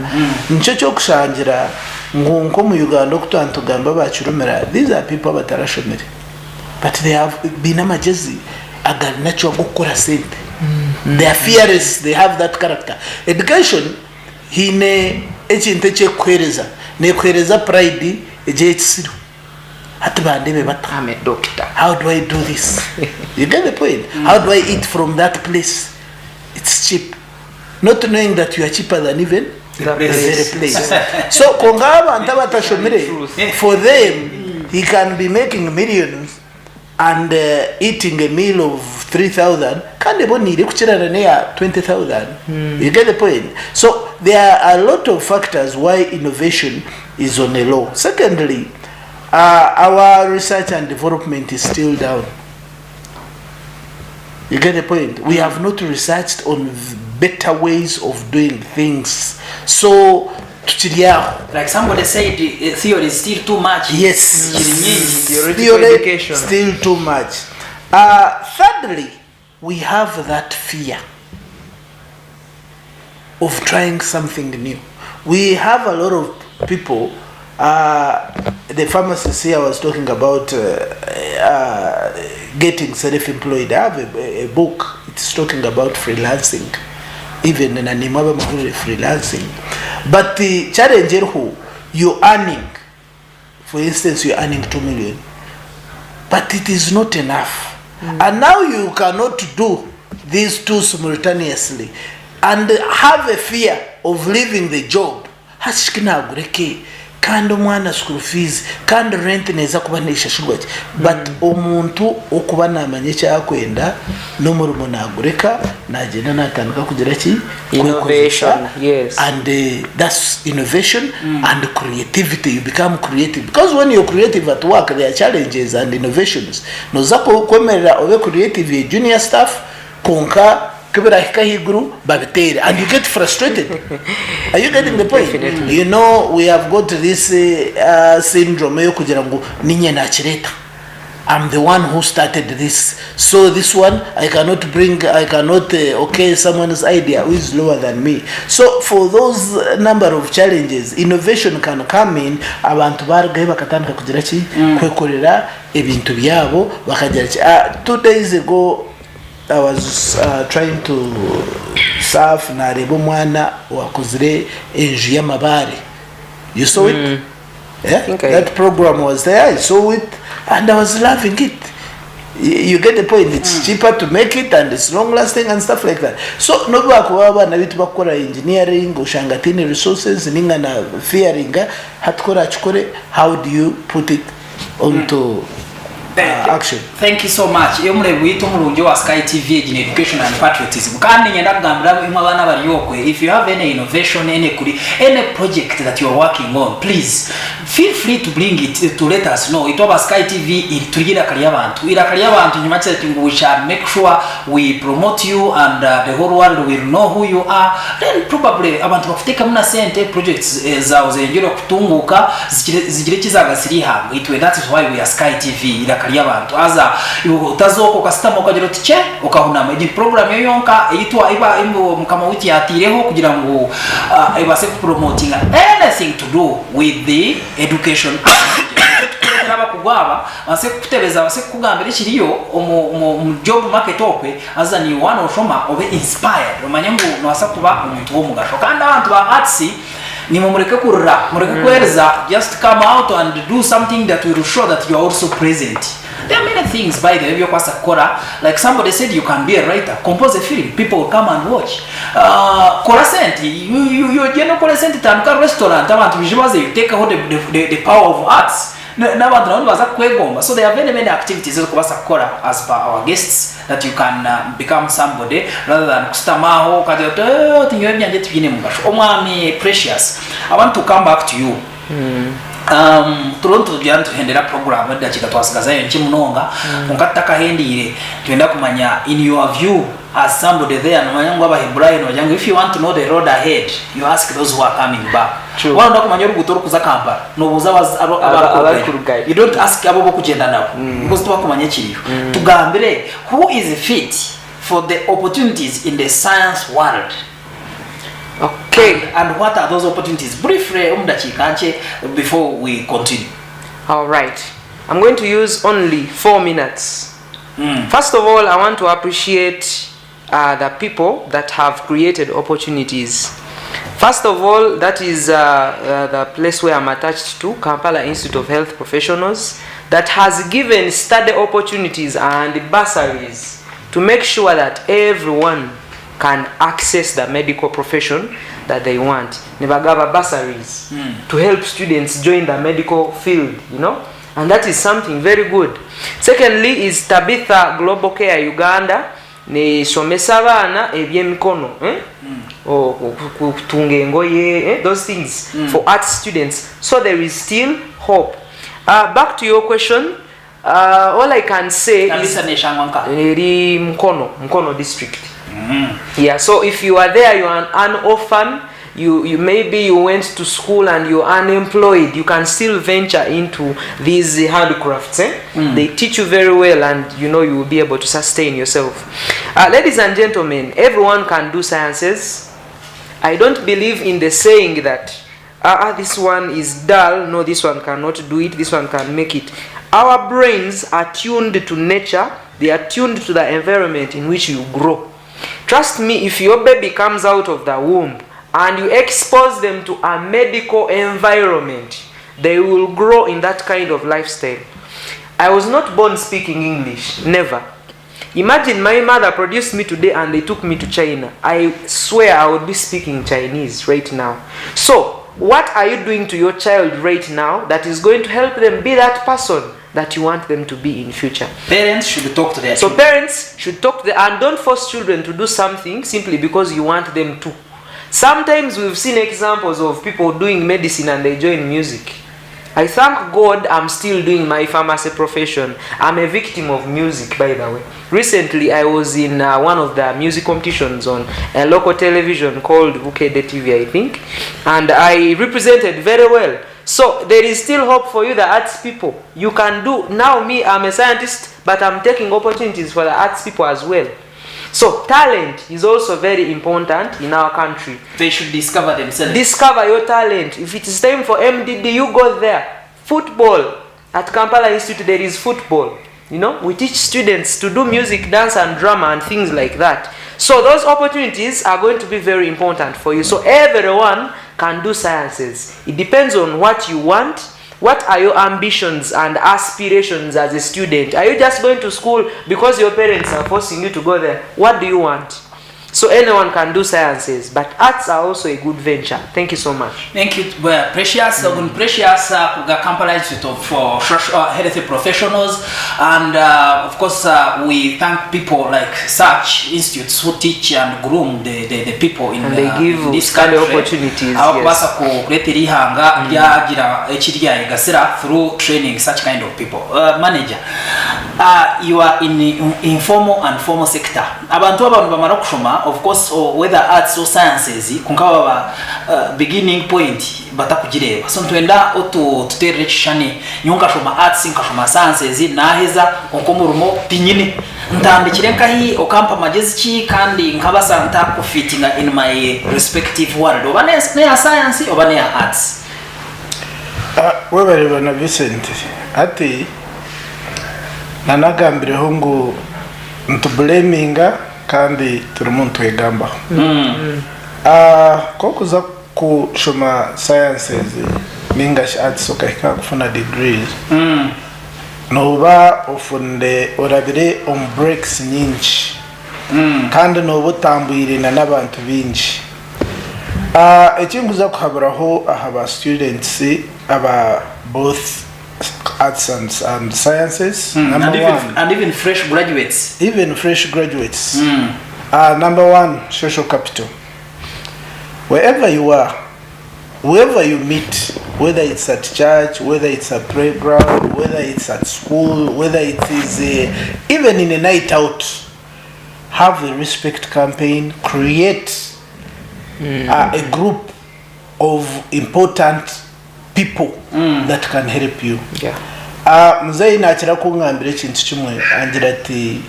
Speaker 3: Nico cyo kushangira nko mu Uganda okutantugamba bakirumira. These are people batarashomere, but they have been amagezi agali nacho gukora sente. They are fearless, they have that character. Education hine ekintu kye kwereza ne kwereza pride eje kisiru. Hati bandebe bata. I'm a doctor. How do I do this? You get the point? How do I eat from that place? It's cheap. Not knowing that you are cheaper than even the very place. So kongaba antaba shomire, for them he can be making millions and eating a meal of 3,000. Can they need to 20,000? You get the point? So there are a lot of factors why innovation is on a low. Secondly, our research and development is still down. You get the point? We have not researched on better ways of doing things. So,
Speaker 1: like somebody said, theory is still too much.
Speaker 3: Yes,
Speaker 2: theory
Speaker 3: still too much. Thirdly, we have that fear of trying something new. We have a lot of people. The pharmacist here was talking about getting self-employed. I have a book. It's talking about freelancing. Even in Animaba freelancing. But the challenge is who you're earning. For instance, you're earning 2 million. But it is not enough. And now you cannot do these two simultaneously and have a fear of leaving the job. Kandi omwana school fees kandi rent neza kuba nishashurwa but omuntu okuba namanye cyakwenda n'umurimo nagureka nagenda natandika kugira ki
Speaker 2: innovation. Yes.
Speaker 3: And that's innovation and creativity. You become creative because when you're creative at work there are challenges and innovations. Nozako kwemerera obe creative junior staff konka and you get frustrated. Are you getting the point? Definitely. You know, we have got this syndrome. I'm the one who started this. So this one, I cannot okay someone's idea who is lower than me. So for those number of challenges, innovation can come in. Abantu baragaye bakatandika kugira ki kwekorera ebintu byabo bakagira 2 days ago I was trying to surf na rebo mwana wakuzire enju y'amabare. You saw it? Yeah? That program was there. I saw it and I was loving it. You get the point. It's cheaper to make it and it's long lasting and stuff like that. So no bakuba abana bitu bakora engineering ushanga tini resources ninga na fearing hatkora chikore. How do you put it onto action?
Speaker 1: Thank you so much. Iyo murebwito murunjo wa Sky TV in education and patriotism. Kandi nyenda kugambira imwe abana bari yokwe. If you have any innovation, any project that you are working on, please feel free to bring it to let us know. Ito ba Sky TV tugira kali abantu. Ira kali abantu nyuma cyane ngo we shall make sure we promote you and the whole world will know who you are. Then probably abantu bafiteka muna sente projects zawo zenjero kutunguka zigire kizagasiri hamwe. That is why we are Sky TV. Ira kali abantu aza utazoko customer ukagero tiche ukahunama iyi program yonka yitwa iba imbo mukama witi yatireho kugira ngo ibase promoting anything to do with the education naba kugwaba base kutebeza base kugambira kiriyo mu job market ope aza ni one oshoma obe inspired umanyengo nwasa kuba umuntu wo mugasho kandi abantu ba arts ni mumureke kurura mureke kwereza just come out and do something that will show that you are also present. There are many things by the way kwasa kora, like somebody said you can be a writer, compose a film, people will come and watch. Kora senti you geno kora senti tanuka restaurant abantu bijibaze you take out the power of arts. N'abantu nabo baza kwegomba. So there are very many activities that kubasa kora as per our guests that you can become somebody rather than kustamaho kadoto tinyo byanje tubine mugasho. Omwami Precious, I want to come back to you. Toronto byantu tuhendera program ndakika twasigaza yenche munonga munkataka hendire twenda kumanya in your view as somebody there namanyango abahebrayo najango if you want to know the road ahead you ask those who are coming back wanda kumanya urugutoro kuza Kampala no buza abakurugaye you don't ask abo bo kugenda nabo because tubakumanya kiriyo tugambire who is fit for the opportunities in the science world. Okay, and what are those opportunities? Briefly, before we continue.
Speaker 2: All right, I'm going to use only 4 minutes. First of all, I want to appreciate the people that have created opportunities. First of all, that is the place where I'm attached to, Kampala Institute of Health Professionals, that has given study opportunities and bursaries to make sure that everyone can access the medical profession that they want. Nibagaba bursaries to help students join the medical field, you know, and that is something very good. Secondly is Tabitha Global Care Uganda ne somesa abana ebyemikono kutunga engoye those things for art students, so there is still hope. Back to your question, all I can say is Mkono district. Yeah, so if you are there, you are an orphan, you maybe you went to school and you're unemployed, you can still venture into these handicrafts. They teach you very well and you know you will be able to sustain yourself. Ladies and gentlemen, everyone can do sciences. I don't believe in the saying that this one is dull, no, this one cannot do it, this one can make it. Our brains are tuned to nature, they are tuned to the environment in which you grow. Trust me, if your baby comes out of the womb and you expose them to a medical environment, they will grow in that kind of lifestyle. I was not born speaking English, never. Imagine my mother produced me today and they took me to China. I swear I would be speaking Chinese right now. So, what are you doing to your child right now that is going to help them be that person that you want them to be in future?
Speaker 1: Parents should talk to their
Speaker 2: children. So parents should talk to them and don't force children to do something simply because you want them to. Sometimes we've seen examples of people doing medicine and they join music. I thank God I'm still doing my pharmacy profession. I'm a victim of music, by the way. Recently, I was in one of the music competitions on a local television called Gotv, I think. And I represented very well. So there is still hope for you, the arts people. You can do. Now me, I'm a scientist, but I'm taking opportunities for the arts people as well. So talent is also very important in our country.
Speaker 1: They should discover themselves.
Speaker 2: Discover your talent. If it is time for MDD, you go there. Football. At Kampala Institute, there is football. You know, we teach students to do music, dance and drama and things like that. So those opportunities are going to be very important for you. So everyone can do sciences. It depends on what you want what are your ambitions and aspirations as a student? Are you just going to school because your parents are forcing you to go there? What do you want? So anyone can do sciences, but arts are also a good venture. Thank you so much.
Speaker 1: Thank you, Precious. Precious, Kampala Institute for Health Professionals, and of course we thank people like such institutes who teach and groom the people in,
Speaker 2: they give
Speaker 1: in this country
Speaker 2: opportunities.
Speaker 1: Yes. Through training such kind of people. Manager, you are in informal and formal sector. Abantu bamara kushoma, of course, or whether arts or sciences, kunkawa beginning point batakugireba. So twenda tutere chane nyunga shoma arts nkashoma sciences naheza onkomurumo tinyine ntandikire nkahi okampa magezi ki kandi nkabasa ntakufitinga in my respective world. Obane ya science obane ya arts.
Speaker 3: Wewe bana Vicent ati nanagambireho ngo ntublaminga kandi turi muntu egamba ko kuza kushoma sciences n'English arts okahika kufuna degrees noba ofunde orabire on breaks nyinshi kandi noba otambwire n'abantu bingi ekinguza kuhaburaho ahaba students aba both arts and sciences,
Speaker 1: and even fresh graduates.
Speaker 3: Number one, social capital. Wherever you are, whoever you meet, whether it's at church, whether it's at playground, whether it's at school, whether it is even in a night out, have a respect campaign, create a group of important people that can help you. Mzee inachira kungambira kintu kimwe angira ati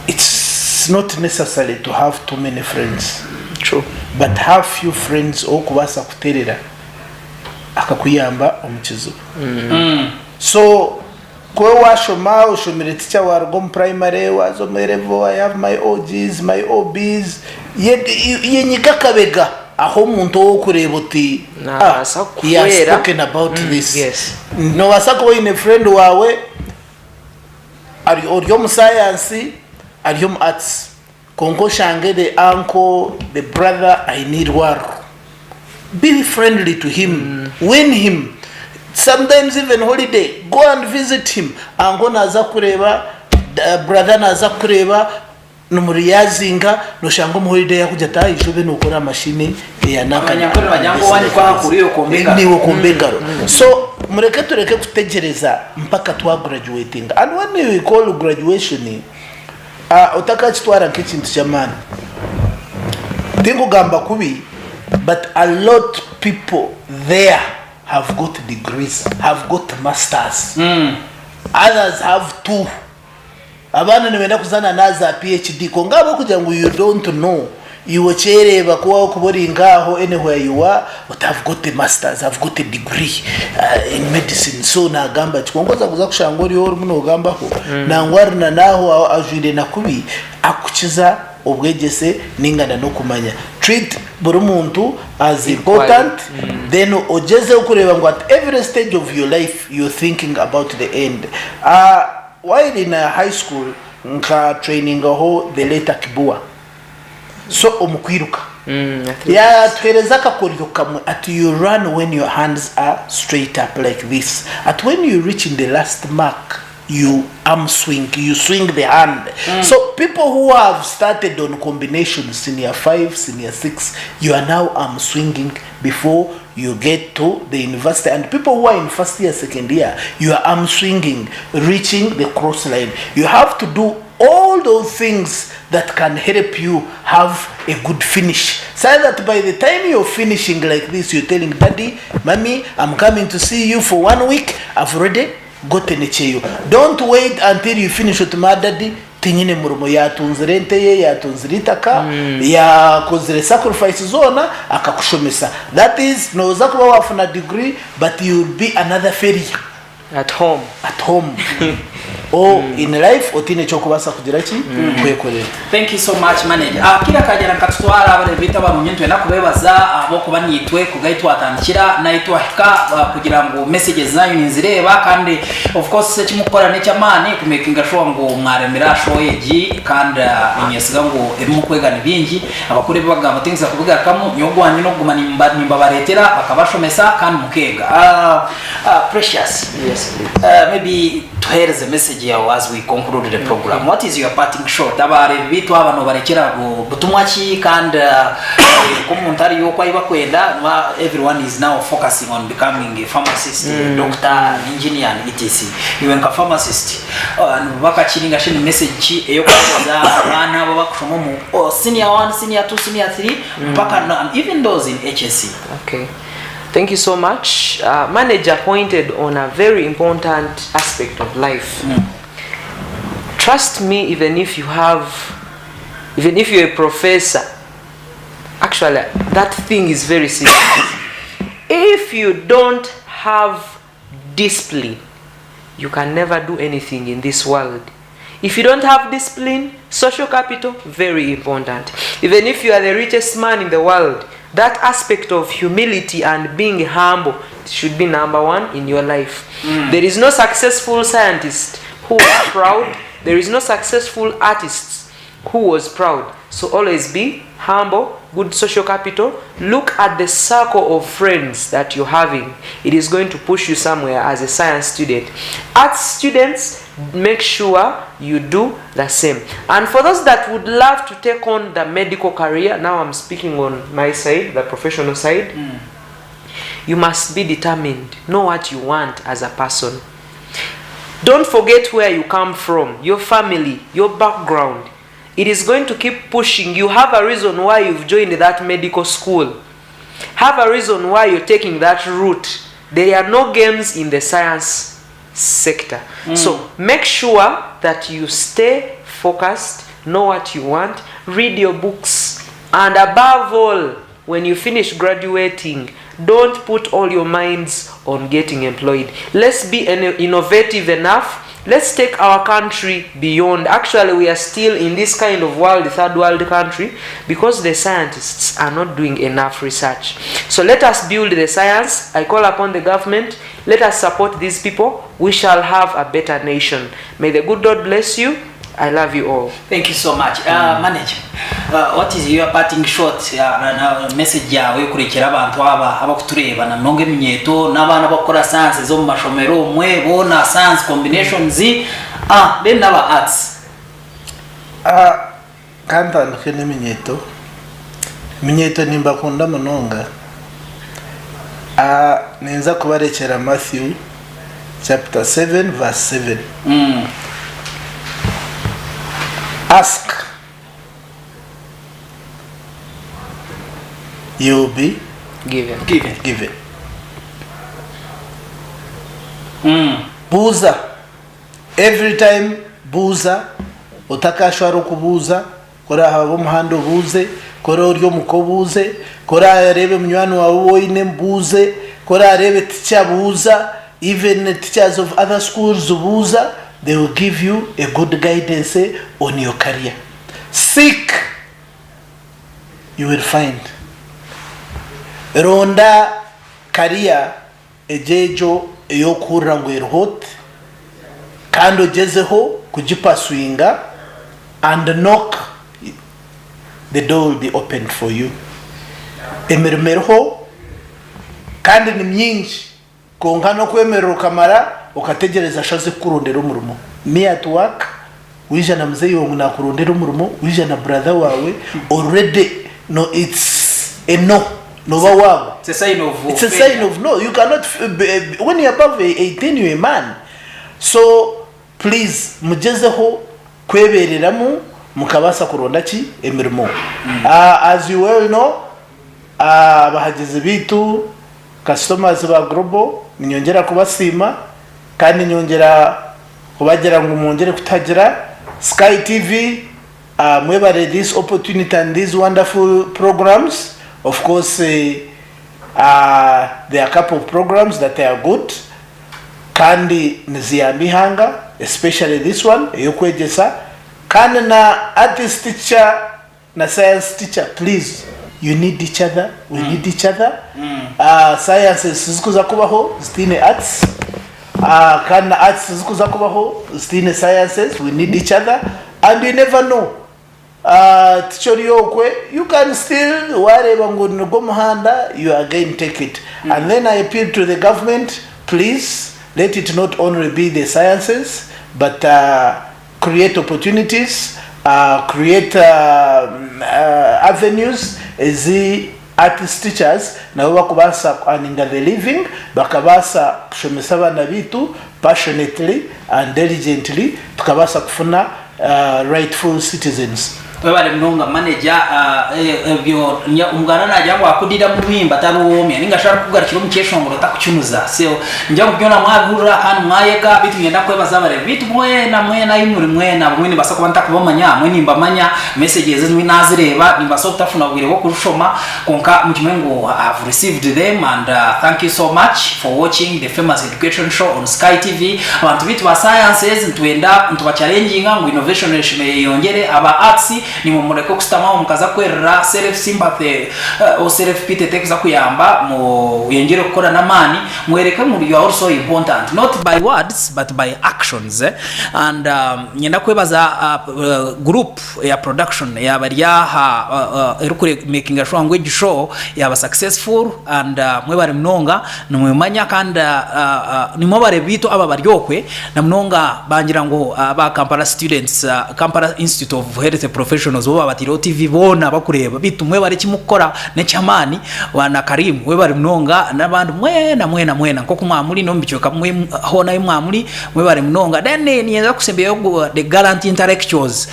Speaker 3: it's not necessary to have too many friends.
Speaker 2: True.
Speaker 3: But have few friends okubasa kuterera akakuyamba omukizo. So kwe washoma ushomere teacher wargo mu primary wazomerevo, I have my OGs, my OBs yenyiga kabega aho muntu wo kureba uti he has spoken about this.
Speaker 2: Yes.
Speaker 3: No wasako in a friend wawe ari mu science ari mu arts konko shange the uncle the brother I need war. Be friendly to him, win him. Sometimes even holiday go and visit him. Ango naza kureba brother naza kureba numuriyazinga no shango mu holiday yakujata ijobe nukora mashine ya
Speaker 1: nakanyakora bajango wani kwa kuriyo kombega
Speaker 3: niwo kombegaro. So mureke tureke kutegereza mpaka twa graduating, and when we call graduation utakachitwara nk'ikintu cy'amani ndingugamba kubi, but a lot people there have got degrees, have got masters. Others have two. Abana niwenda kuzana naza PhD ko ngabo kugira ngo you don't know you chereba kuba kubori ngaho anywhere you are, but have got a masters, have got a degree in medicine. So na gamba chikongoza kuza kushangori ori muno gamba ko na ngwarina naho ajwire nakubi akukiza obwegese ningana no kumanya. Treat buri muntu as important. Then ojeze ukureba ngo at every stage of your life you're thinking about the end. While in high school nka training aho the later kibua so omukwiruka ya twereza kakoryo kamwe at you run when your hands are straight up like this, at when you reach in the last mark you arm swing, you swing the hand. So people who have started on combinations senior 5 senior 6, you are now arm swinging before you get to the university, and people who are in first year second year you are arm swinging reaching the cross line. You have to do all those things that can help you have a good finish, so that by the time you're finishing like this you're telling daddy, mommy, I'm coming to see you for 1 week, I've already gotten a cheyo. Don't wait until you finish with my daddy tinyine murumo yatunze rente ye yatunze ritaka yakozere sacrifice zona akakushomesa. That is noza kuba wafuna degree but you'll be another failure
Speaker 2: at home.
Speaker 3: o in life otine cyo kubasa kugira ki kwekorera.
Speaker 1: Thank you so much manager. Kila kagera katutwara abare bita bamunyentwe nakubebaza abo kuba nitwe kugaitwa atandikira naitwa hika kugira ngo messages zanyu ninzireba kandi of course kimukora ne cyamani kumekinga sho ngo mwaremera sho yeji kandi inyesiga ngo irimo kwega nibingi abakuri bagamba things akuvuga kamu nyogwanyu no gumana nimba baretera bakabashomesa kandi mukega. Precious.
Speaker 2: Yes.
Speaker 1: Maybe to hear the message here as we conclude the program. What is your parting shot? Abare bitu abantu barekera butumwachi kandi komuntari yo kwa ibakwenda everyone is now focusing on becoming a pharmacist, doctor, engineer and etc. You are a pharmacist. Bakachiringa shini message eyo kwaza abana babakushomo mu senior 1, senior 2, senior 3 mpaka even those in HSC.
Speaker 2: Okay. Thank you so much. Manager pointed on a very important aspect of life. Trust me, even if you're a professor, actually that thing is very serious. If you don't have discipline, you can never do anything in this world. If you don't have discipline, social capital, very important. Even if you are the richest man in the world, that aspect of humility and being humble should be number one in your life. There is no successful scientist who was proud. There is no successful artist who was proud. So always be humble, good social capital. Look at the circle of friends that you're having. It is going to push you somewhere as a science student. Arts students, make sure you do the same. And for those that would love to take on the medical career, now I'm speaking on my side, the professional side, you must be determined. Know what you want as a person. Don't forget where you come from, your family, your background. It is going to keep pushing. You have a reason why you've joined that medical school. Have a reason why you're taking that route. There are no games in the science sector. So make sure that you stay focused, know what you want, read your books, and above all, when you finish graduating, don't put all your minds on getting employed. Let's be innovative enough. Let's take our country beyond. Actually, we are still in this kind of world, third world country, because the scientists are not doing enough research. So let us build the science. I call upon the government. Let us support these people. We shall have a better nation. May the good Lord bless you. I love you all.
Speaker 1: Thank you so much. Manager, what is your parting shot message yawe kurekera abantu abakutureba na nonge minyeto n'abana bakora science zo mu mashomero mwe bona science combinations then naba arts
Speaker 3: kantandike minyeto nimba kunda munonga nenza kubarekera Matthew chapter 7 verse 7. Ask, you will be given. Buza, every time buza, utakashwara kubuza, kora habo muhando buze, kora uryo mukobuze, kora arebe munywani wawe woine mbuze, kora arebe teacher buza, even teachers of other schools buza. They will give you a good guidance on your career. Seek, you will find. Ronda career ejejo eyokura ngwerhot kando jezeho kujipaswinga and knock, the door will be opened for you. Emermerho kandi ni myinshi konka no kwemerera kamara ukategereza shaze kurondera umurimo. Me at work wijana mzee wangu na kurondera umurimo, wijana brother wawe already no, it's a no wago.
Speaker 1: It's a sign of
Speaker 3: it's a sign of no. You cannot when you're above 18 you're a man. So please mujezeho kwebereramu mukabasa kuronda ki emirimo. As you well know, bahageze bitu customers ba global ninyongera kubasima kandi nyongera kubagera ngo mwongere kutagira Sky TV mwebare this opportunity and these wonderful programs. Of course there are a couple of programs that are good kandi niziyambihanga especially this one eyokwegesa kandi na artist teacher na science teacher, please, you need each other, we need each other. Sciences zikuza kubaho zitine arts, kandi na arts zikuza kubaho zitine sciences, we need each other, and you never know. Teacher yokwe, you can still wareba ngo ngo muhanda, you again take it. And then I appeal to the government, please let it not only be the sciences, but create opportunities, create avenues as the artist teachers nabo bakubasa earning the living, bakabasa kushomesa abana bitu passionately and diligently, tukabasa kufuna rightful citizens.
Speaker 1: Webale mnonga manager ebyo umugana najya ngo akudira mu bimba taruwomye ningashaka kugarukira umukeshongoro takucyunuza so njya kubyona mwagurura kandi mwayeka bitu ngenda kwebaza bare bitu mwe na imuri mwe na bamwe basa kuba ntakubamanya mwe nimba manya messages zimwe nazireba nimba so tafuna bwire bo kurushoma konka mukimengo have received them, and thank you so much for watching the famous education show on Sky TV. Abantu bitu ba sciences ntwenda ntuba challenging ngo innovation yongere aba arts ni mumureko kustama mukaza kwerera self sympathy o self pity tekza kuyamba mu yengere gukora namani mwereka muri you are also important, not by words but by actions. And nyenda kwebaza group ya production ya bariya erukure making a language show yaba successful, and mwebare mnonga numwemanya kandi nimobare bitu aba baryokwe na mnonga bangira ngo aba Kampala students Kampala Institute of Health Professionals bo Patriotism bona bakureba bitu mwebare kimukora ne chamani wana Karim webare mnonga nabantu mwena nko kumwamuri no mbicoka mwe hona imwamuri mwebare mnonga then niyenza kusembeyo the gallant intellectuals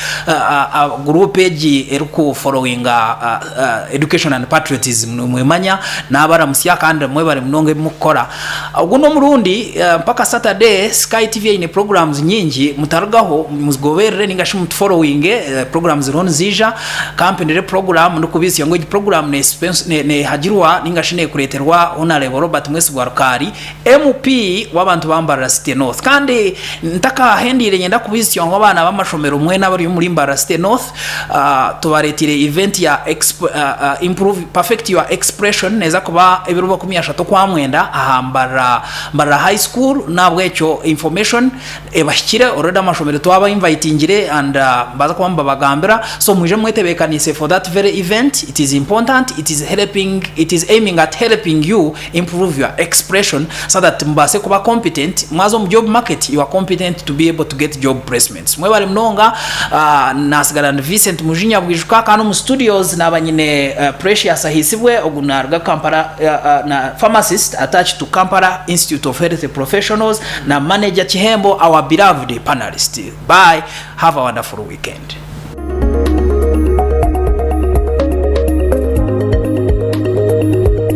Speaker 1: group page eruko following education and patriotism mwemanya nabara musya kandi mwebare mnonga mukora uguno murundi mpaka Saturday Sky TV ine programs nyingi mutaragaho muzgoberere ningashi following programs ron zija campaign program ndukubisi yango program ne hagirwa ningashine kureterwa honorable Robert Mwesi Gwarukari MP wabantu bambara City North, kandi ntaka hendire nyenda kubisi yango abana bamashomero mwe nabari muri mbara City North tubaretire event ya improve perfect your expression neza kuba ebiruba 13 kwa mwenda mbara high school nabwecho information ebashikire already amashomero twaba invitingire and baza kwamba bagambira so muje mwetebekanise for that very event. It is important, it is aiming at helping you improve your expression so that mbase kuba competent mwazo mu job market, you are competent to be able to get job placements. Mwebale mnonga nasigala na Vicent Mujinya Bwijuka kanu mu studios nabanyine Precious ahisibwe ogunarga Kampala na pharmacist attached to Kampala Institute of Health Professionals na manager Chihembo, our beloved panelist. Bye, have a wonderful weekend.